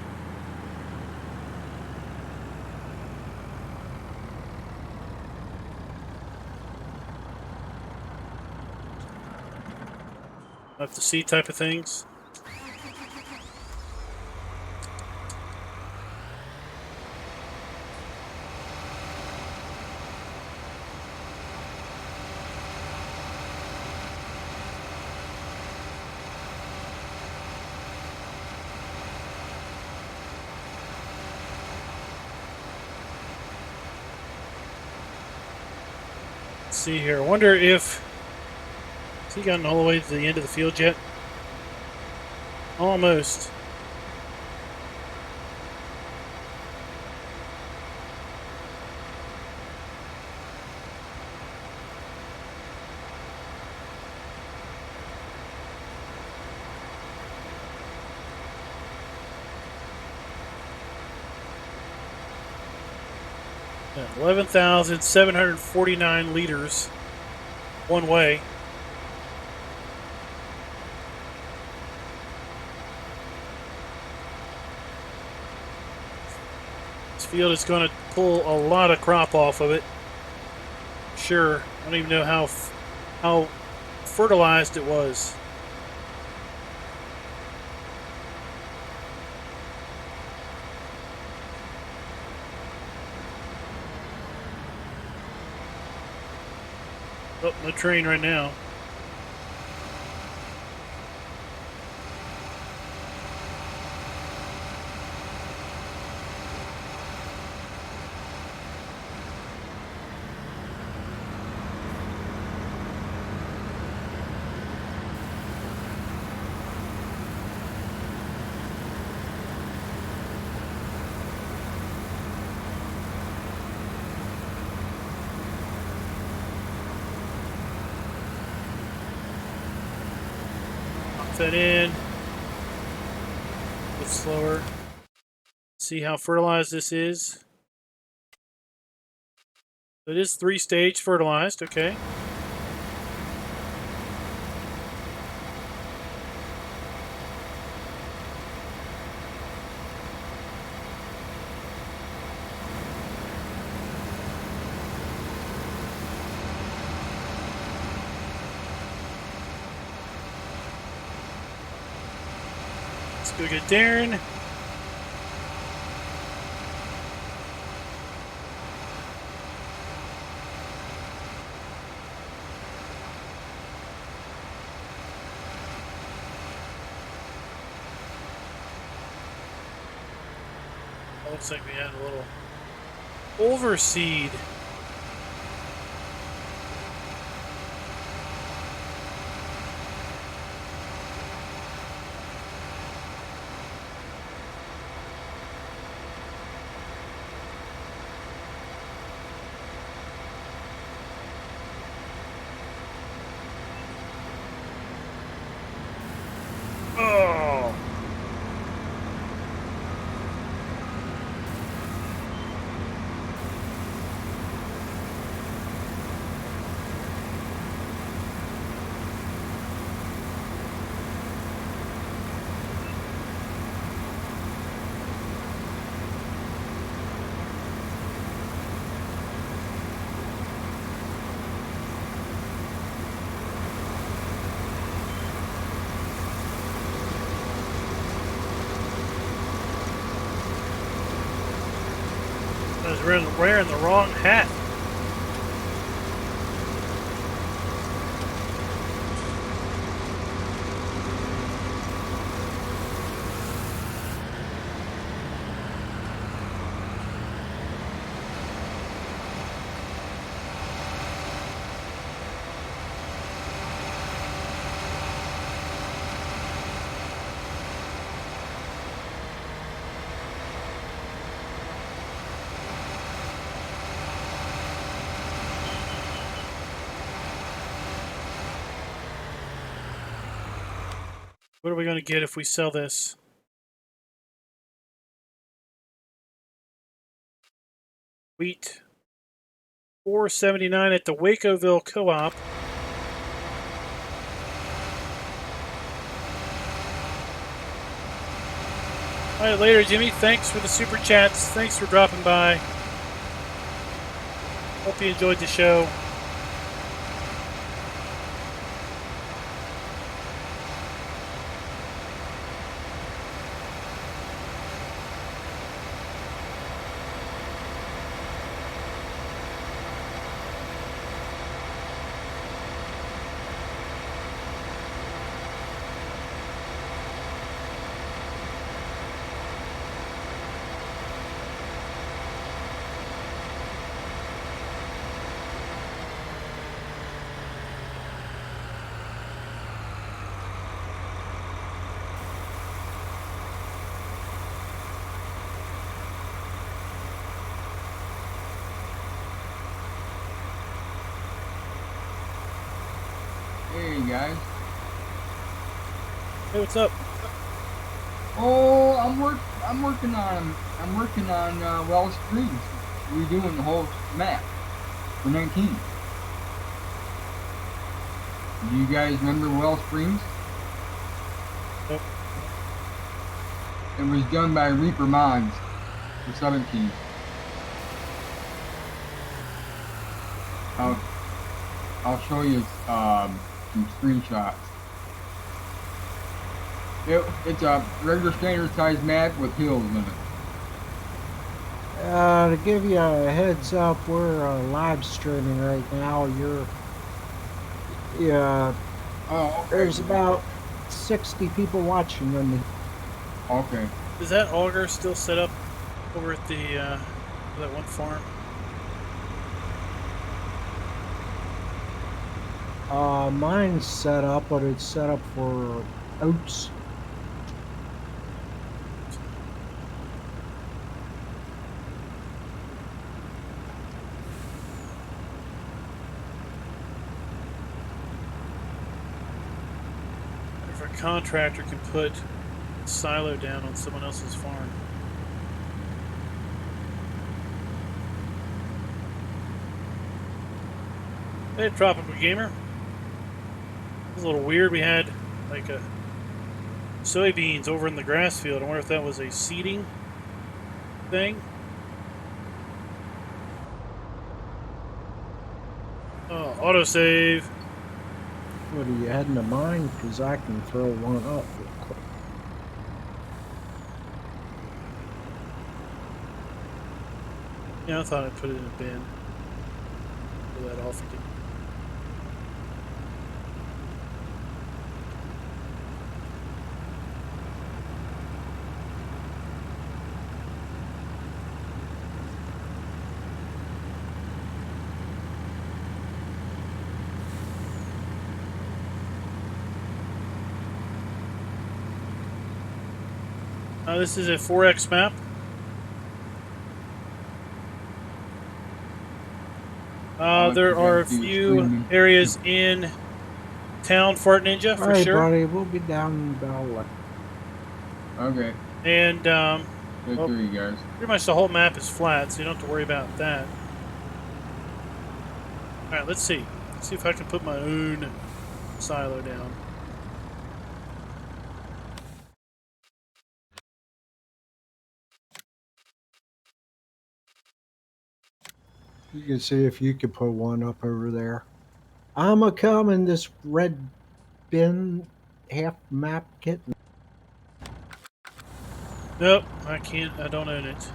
Have to see type of things. Let's see here. I wonder if... Has he gotten all the way to the end of the field yet? Almost. Yeah, 11,749 liters one way. This field is going to pull a lot of crop off of it. Sure, I don't even know how fertilized it was. Oh, no train right now. That in a bit slower. See how fertilized this is. It is 3-stage fertilized, okay. Let's go get Darren. Looks like we had a little overseed. Oh. was wearing the wrong hat. What are we going to get if we sell this? Wheat. $4.79 at the Wakoville Co-op. All right, later, Jimmy. Thanks for the super chats. Thanks for dropping by. Hope you enjoyed the show. Hey guys. Hey, what's up? Oh, I'm working on Wells Springs, redoing the whole map for 19. Do you guys remember Wells Springs? Nope. It was done by Reaper Mods for 17. I'll show you some screenshots. It's a regular standard size map with hills in it. To give you a heads up, we're live streaming right now. Oh, okay. There's about 60 people watching on the. Okay. Is that auger still set up over at the that one farm? Mine's set up, but it's set up for oats. If a contractor can put a silo down on someone else's farm. Hey, Tropical Gamer. It was a little weird. We had like a soybeans over in the grass field. I wonder if that was a seeding thing. Oh, autosave. What are you heading to mine? Because I can throw one up real quick. Yeah, I thought I'd put it in a bin. Pull that off again. This is a 4X map. There are a few areas in town, Fart Ninja, for Alright, sure. buddy, we'll be down in about. Okay. And Good well, to you guys. pretty much the whole map is flat, so you don't have to worry about that. All right, let's see. Let's see if I can put my own silo down. You can see if you could put one up over there. I'm a coming this red bin half map kit. Nope, I can't. I don't own it.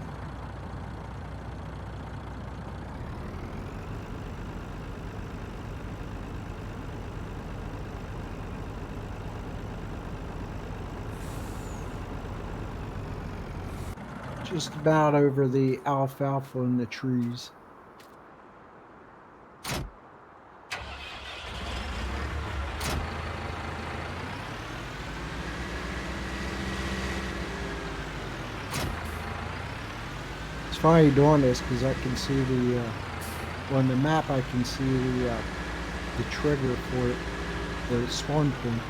Just about over the alfalfa and the trees. It's funny doing this because I can see the on the map. I can see the trigger for it, the spawn point.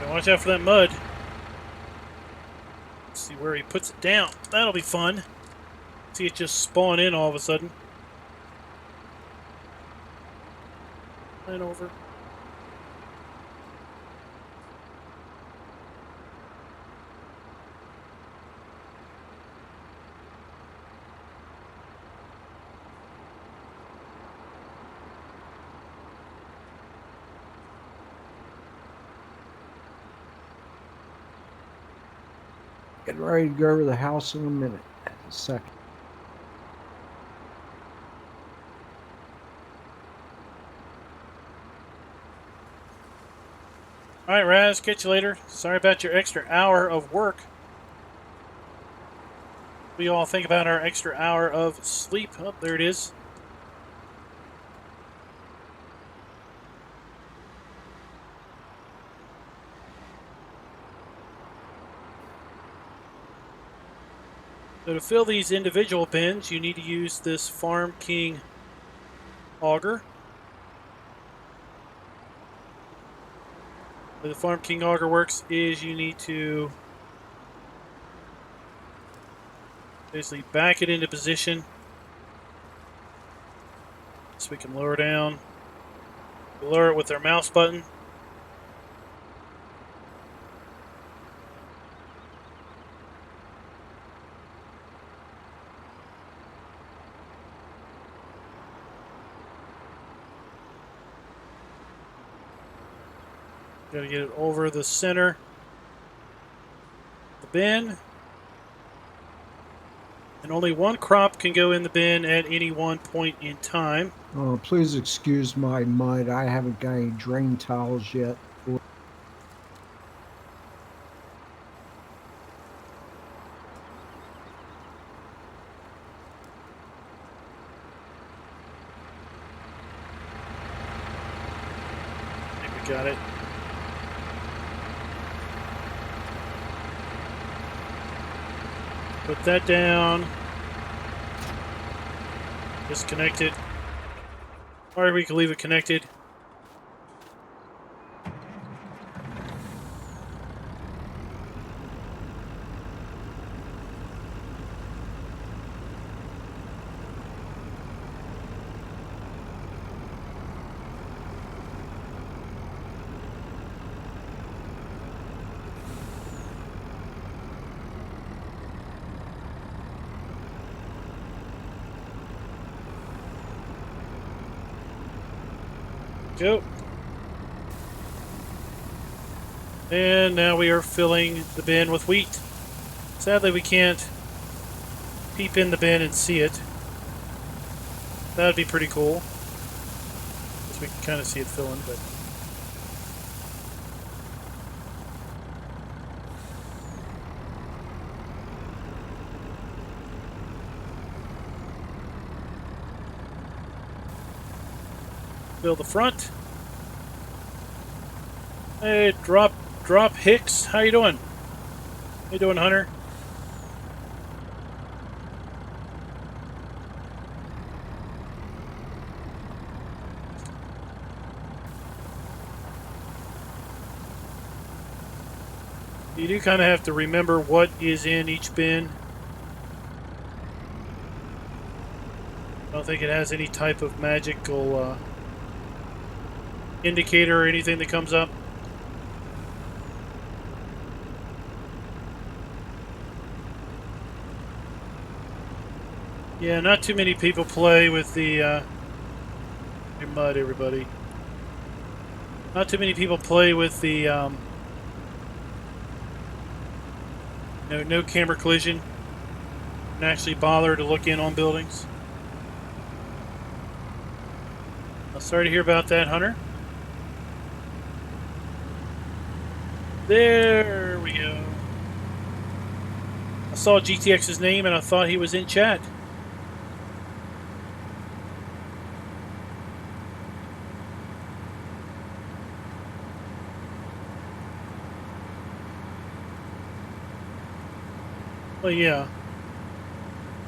Watch out for that mud. Let's see where he puts it down. That'll be fun. See it just spawn in all of a sudden. Right over. Getting ready to go over the house in a minute. A second. Alright, Raz, catch you later. Sorry about your extra hour of work. We all think about our extra hour of sleep. Oh, there it is. So to fill these individual bins, you need to use this Farm King auger. The way the Farm King auger works is you need to basically back it into position so we can lower down. We lower it with our mouse button. Got to get it over the center of the bin. And only one crop can go in the bin at any one point in time. Please excuse my mud. I haven't got any drain towels yet. I think we got it. Put that down. Disconnect it. Or we can leave it connected. Go. And now we are filling the bin with wheat. Sadly, we can't peep in the bin and see it. That'd be pretty cool. Because we can kind of see it filling, but... Fill the front. Hey, drop Hicks. How you doing? How you doing, Hunter? You do kind of have to remember what is in each bin. I don't think it has any type of magical indicator or anything that comes up. Yeah, not too many people play with the your mud, everybody. Not too many people play with the no camera collision and actually bother to look in on buildings. I'm sorry to hear about that, Hunter. There we go. I saw GTX's name and I thought he was in chat. Well, yeah.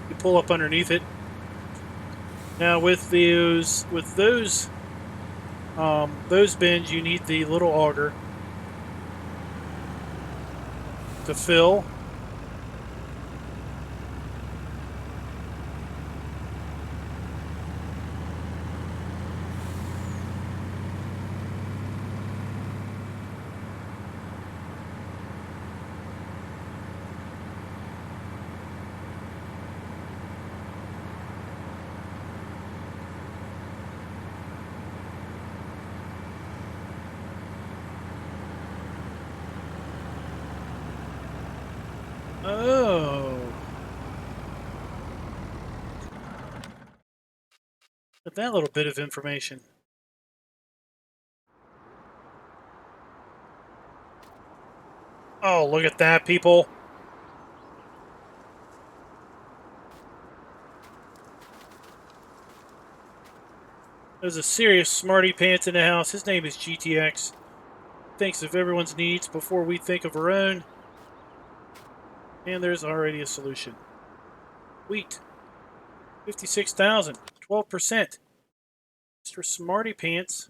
You pull up underneath it. Now with those bins, you need the little auger to fill. Oh. But that little bit of information. Oh, look at that, people. There's a serious smarty pants in the house. His name is GTX. Thinks of everyone's needs before we think of our own. And there's already a solution. Wheat. 56,000. 12%. Mr. Smarty Pants.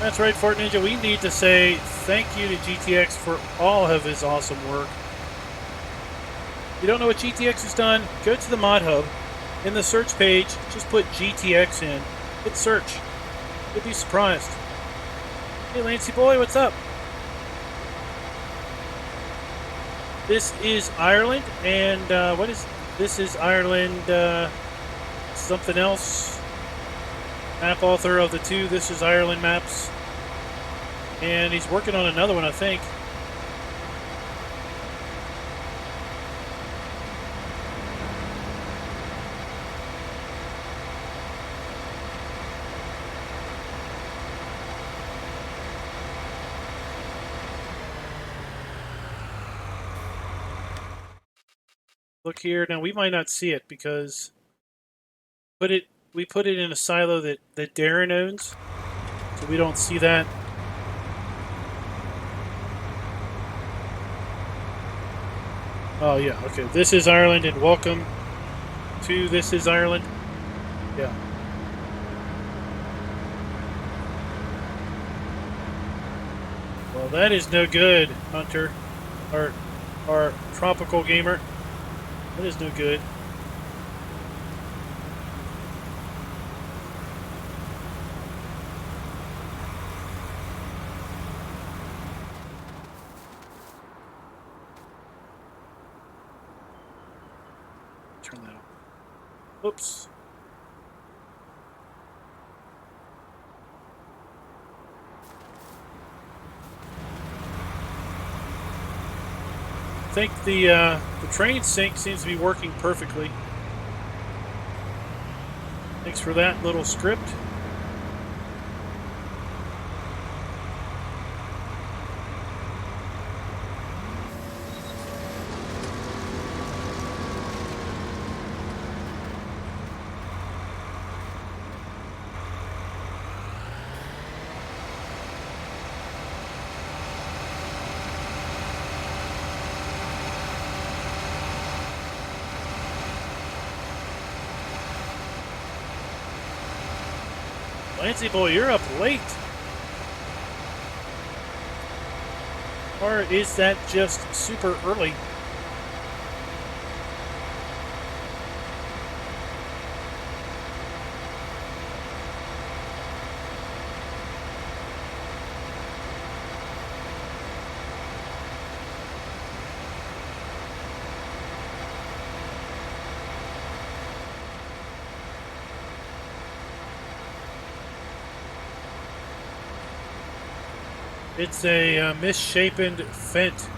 That's right, Fort Ninja. We need to say thank you to GTX for all of his awesome work. If you don't know what GTX has done, go to the Mod Hub. In the search page, just put GTX in. Hit search. You'll be surprised. Hey, Lancy boy, what's up? This is Ireland, and this is Ireland, something else. Map author of the two This is Ireland maps. And he's working on another one, I think. Look here. Now, we might not see it because we put it in a silo that Darren owns, so we don't see that. Oh, yeah, okay. This is Ireland, and welcome to This is Ireland. Yeah. Well, that is no good, Hunter. Our tropical gamer. That is no good. Turn that off. Oops. I think the train sync seems to be working perfectly. Thanks for that little script. Lancy boy, you're up late. Or is that just super early? It's a misshapen fent.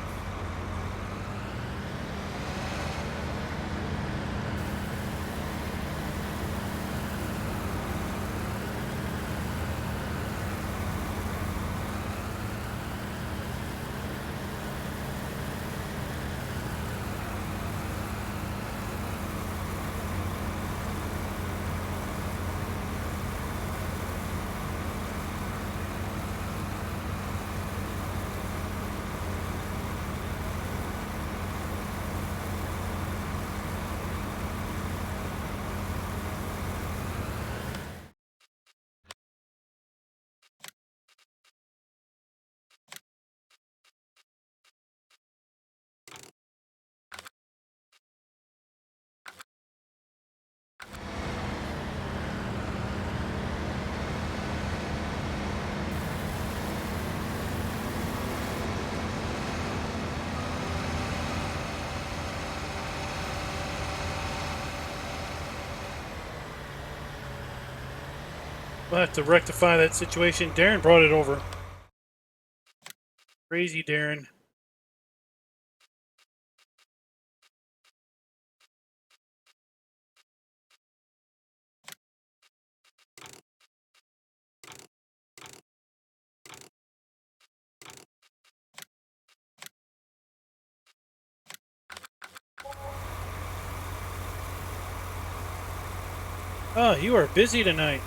We'll have to rectify that situation. Darren brought it over. Crazy Darren. Oh, you are busy tonight.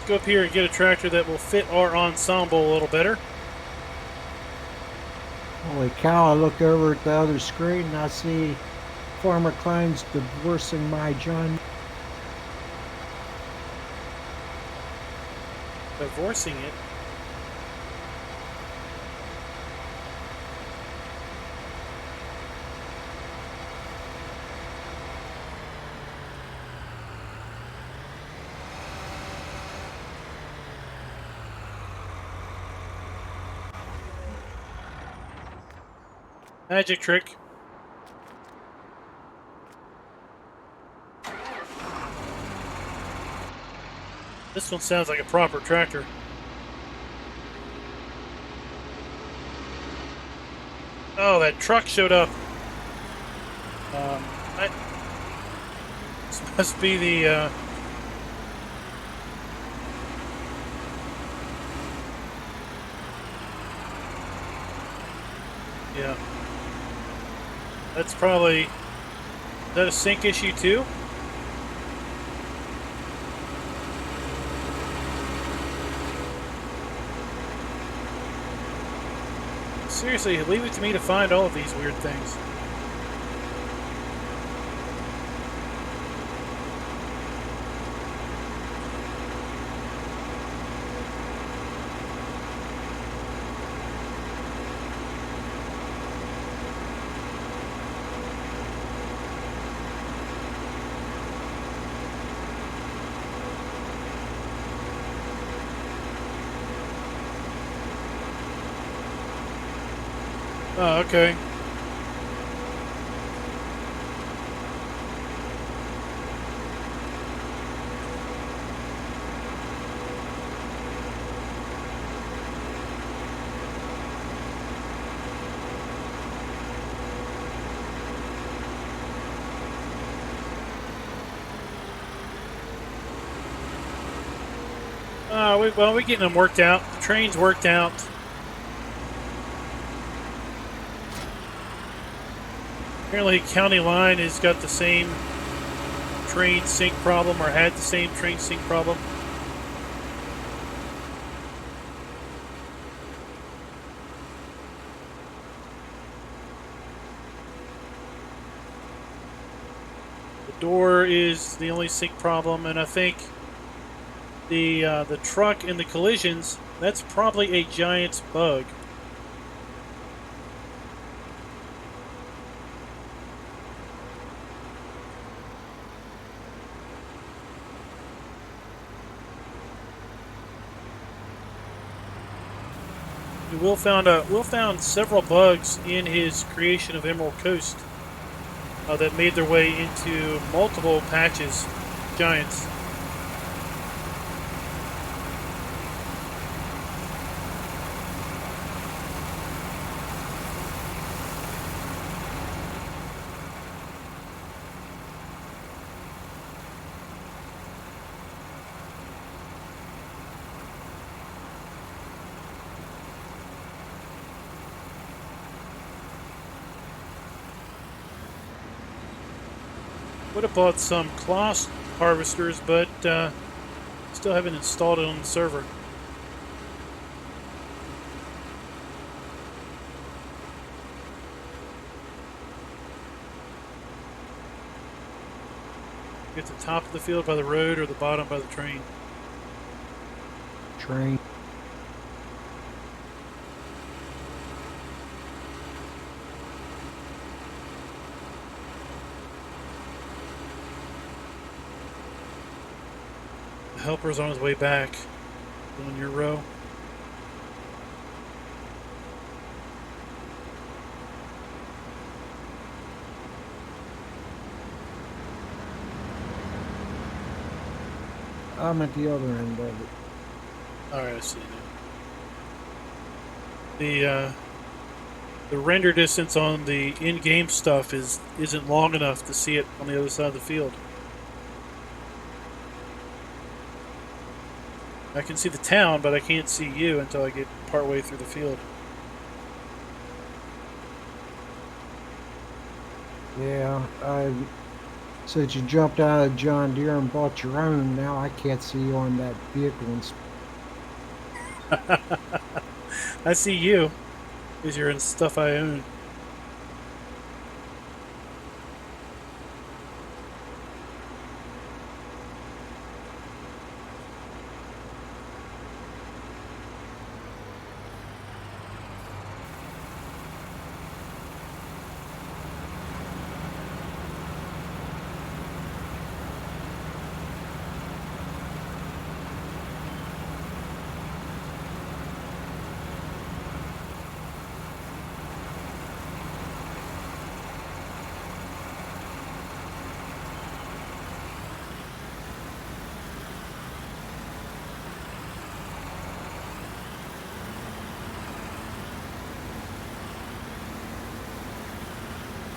Go up here and get a tractor that will fit our ensemble a little better. Holy cow, I look over at the other screen and I see Farmer Klein's divorcing my John. Divorcing it. Magic trick. This one sounds like a proper tractor. Oh, that truck showed up. This must be the yeah. That's probably, is that a sync issue too? Seriously, leave it to me to find all of these weird things. Oh, okay. We're getting them worked out. The train's worked out. Apparently, County Line has got the same train sync problem, or had the same train sync problem. The door is the only sync problem, and I think the truck and the collisions, that's probably a giant bug. Will found several bugs in his creation of Emerald Coast that made their way into multiple patches, giants. Would have bought some cloth harvesters, but still haven't installed it on the server. At the top of the field by the road or the bottom by the train? Train. The helper's on his way back. On your row. I'm at the other end of it. Alright, I see now. The render distance on the in-game stuff isn't long enough to see it on the other side of the field. I can see the town, but I can't see you until I get partway through the field. Yeah, since you jumped out of John Deere and bought your own, now I can't see you on that vehicle. I see you, because you're in stuff I own.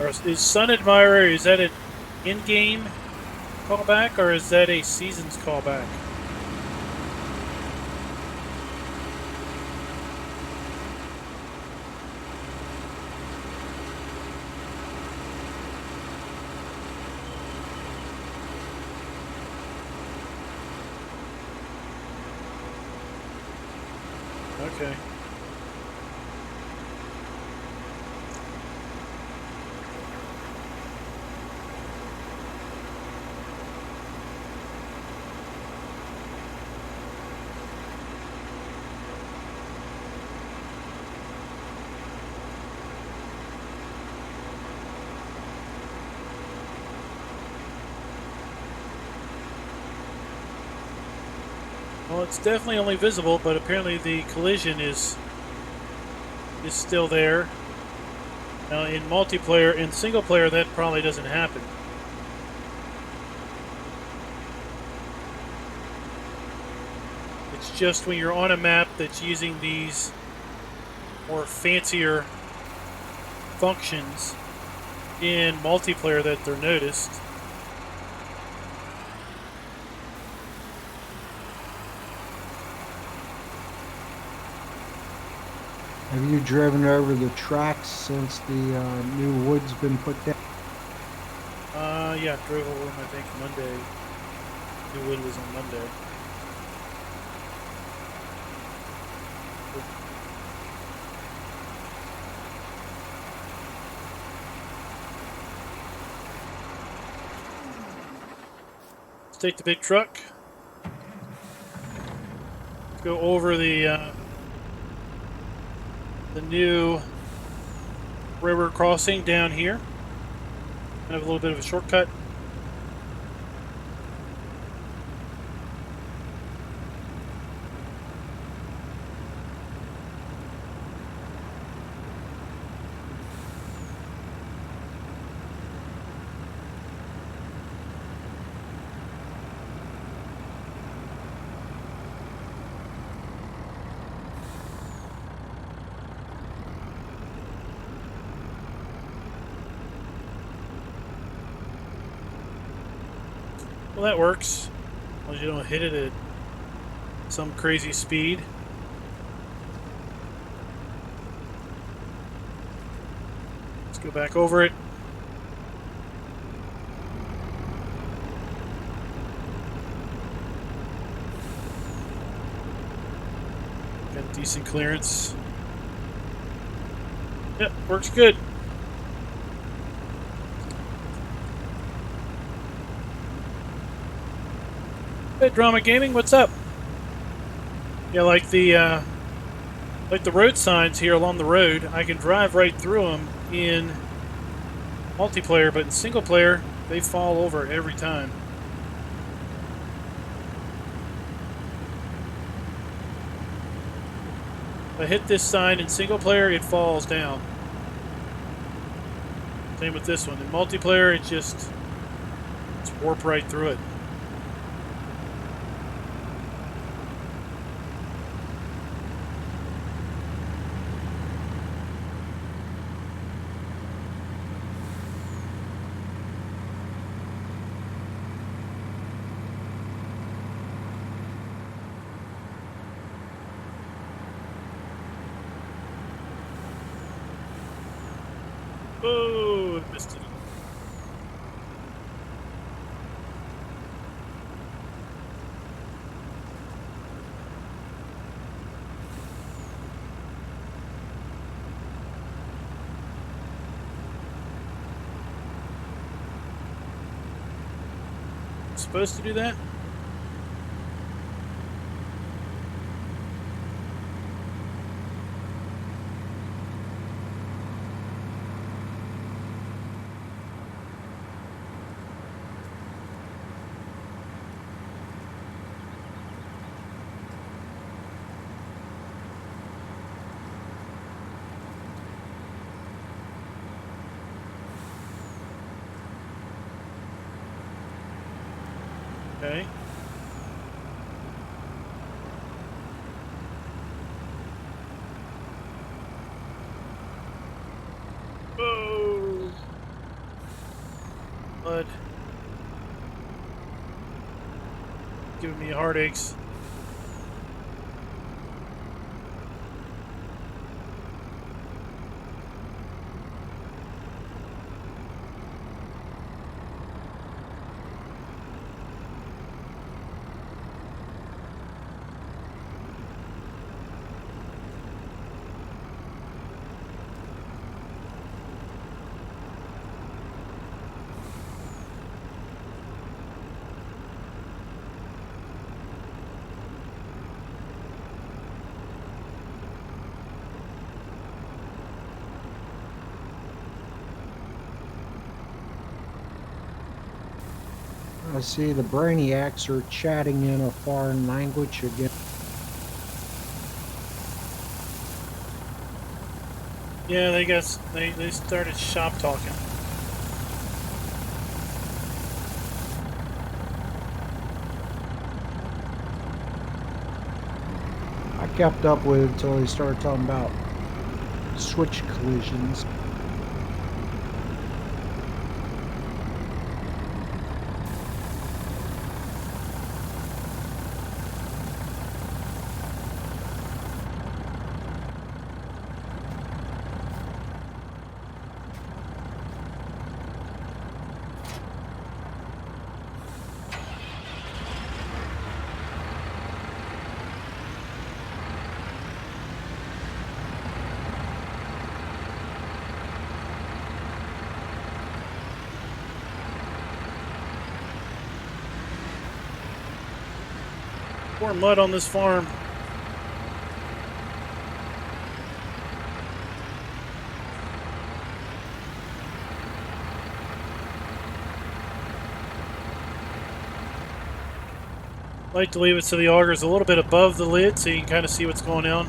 Or is Sun Admirer, is that an in-game callback, or is that a Seasons callback? Okay. Well, it's definitely only visible, but apparently the collision is still there. Now, in multiplayer, in single player, that probably doesn't happen. It's just when you're on a map that's using these more fancier functions in multiplayer that they're noticed. Have you driven over the tracks since the new wood's been put down? Yeah, drove over them, I think, Monday. New wood was on Monday. take the big truck. Go over the new river crossing down here. Kind of a little bit of a shortcut. Well, that works. As long as you don't hit it at some crazy speed. Let's go back over it. Got decent clearance. Yep, works good. Hey, Drama Gaming, what's up? Yeah, like the road signs here along the road, I can drive right through them in multiplayer, but in single player, they fall over every time. If I hit this sign in single player, it falls down. Same with this one. In multiplayer, it's warp right through it. Oh, I missed it. Supposed to do that? Okay. Oh. Blood. Giving me heartaches. I see the brainiacs are chatting in a foreign language again. Yeah, they started shop talking. I kept up with it until they started talking about switch collisions. Pour mud on this farm. Like to leave it so the auger's a little bit above the lid so you can kind of see what's going on.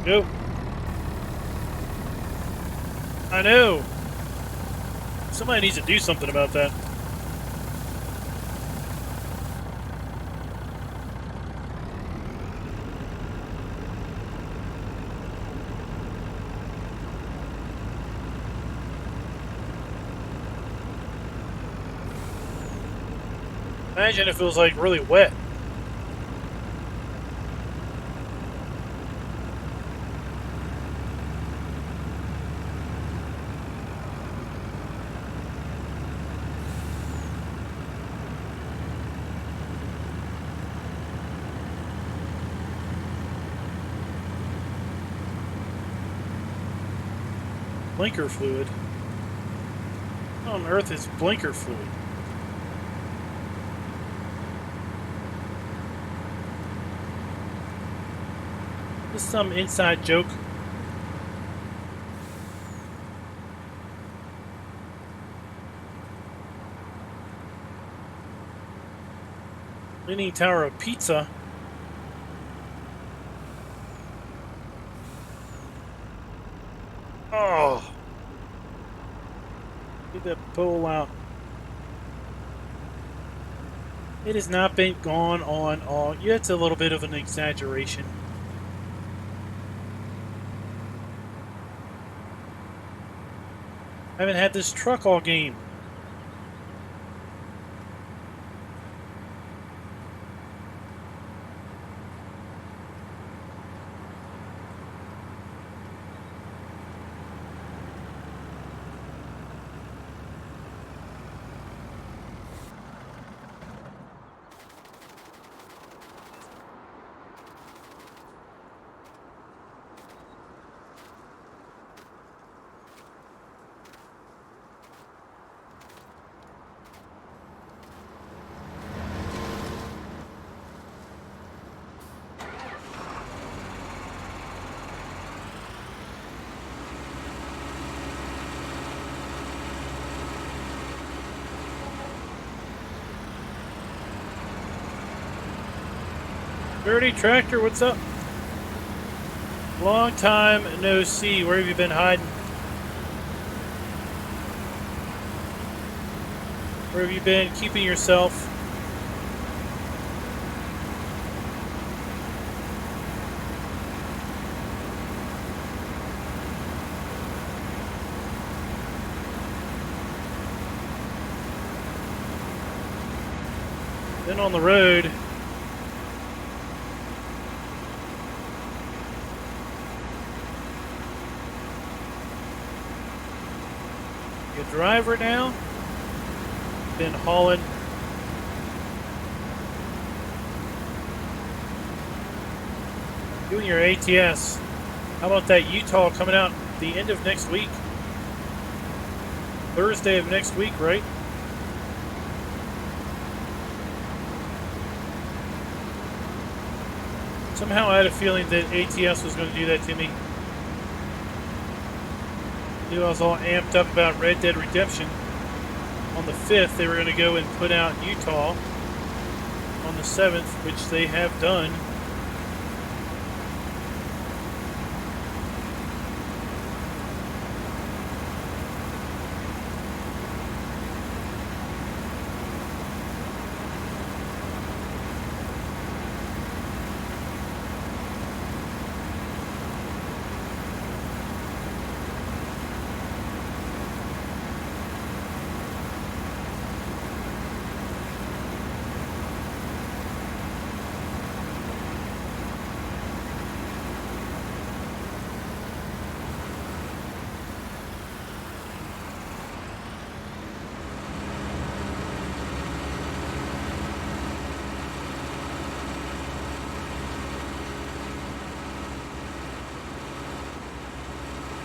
Go. I know. Somebody needs to do something about that. Imagine if it was like really wet. Blinker fluid. What on earth is blinker fluid? This is some inside joke. Leaning Tower of Pizza. Oh. Get that pole out. It has not been gone on all. Yeah, it's a little bit of an exaggeration. I haven't had this truck all game. Dirty Tractor, what's up? Long time no see. Where have you been hiding? Where have you been keeping yourself? Been on the road. You a driver now? Been hauling. Doing your ATS. How about that Utah coming out the end of next week? Thursday of next week, right? Somehow I had a feeling that ATS was going to do that to me. I knew I was all amped up about Red Dead Redemption. On the 5th, they were going to go and put out Utah. On the 7th, which they have done.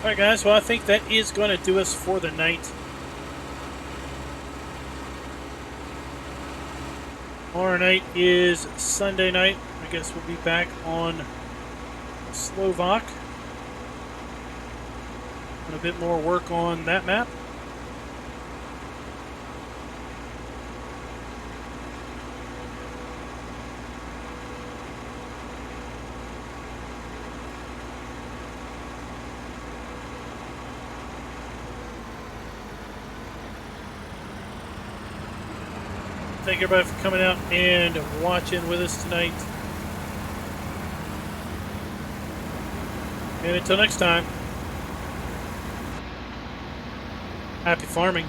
Alright guys, well I think that is going to do us for the night. Tomorrow night is Sunday night. I guess we'll be back on Slovak. And a bit more work on that map. Thank everybody for coming out and watching with us tonight. And until next time, happy farming.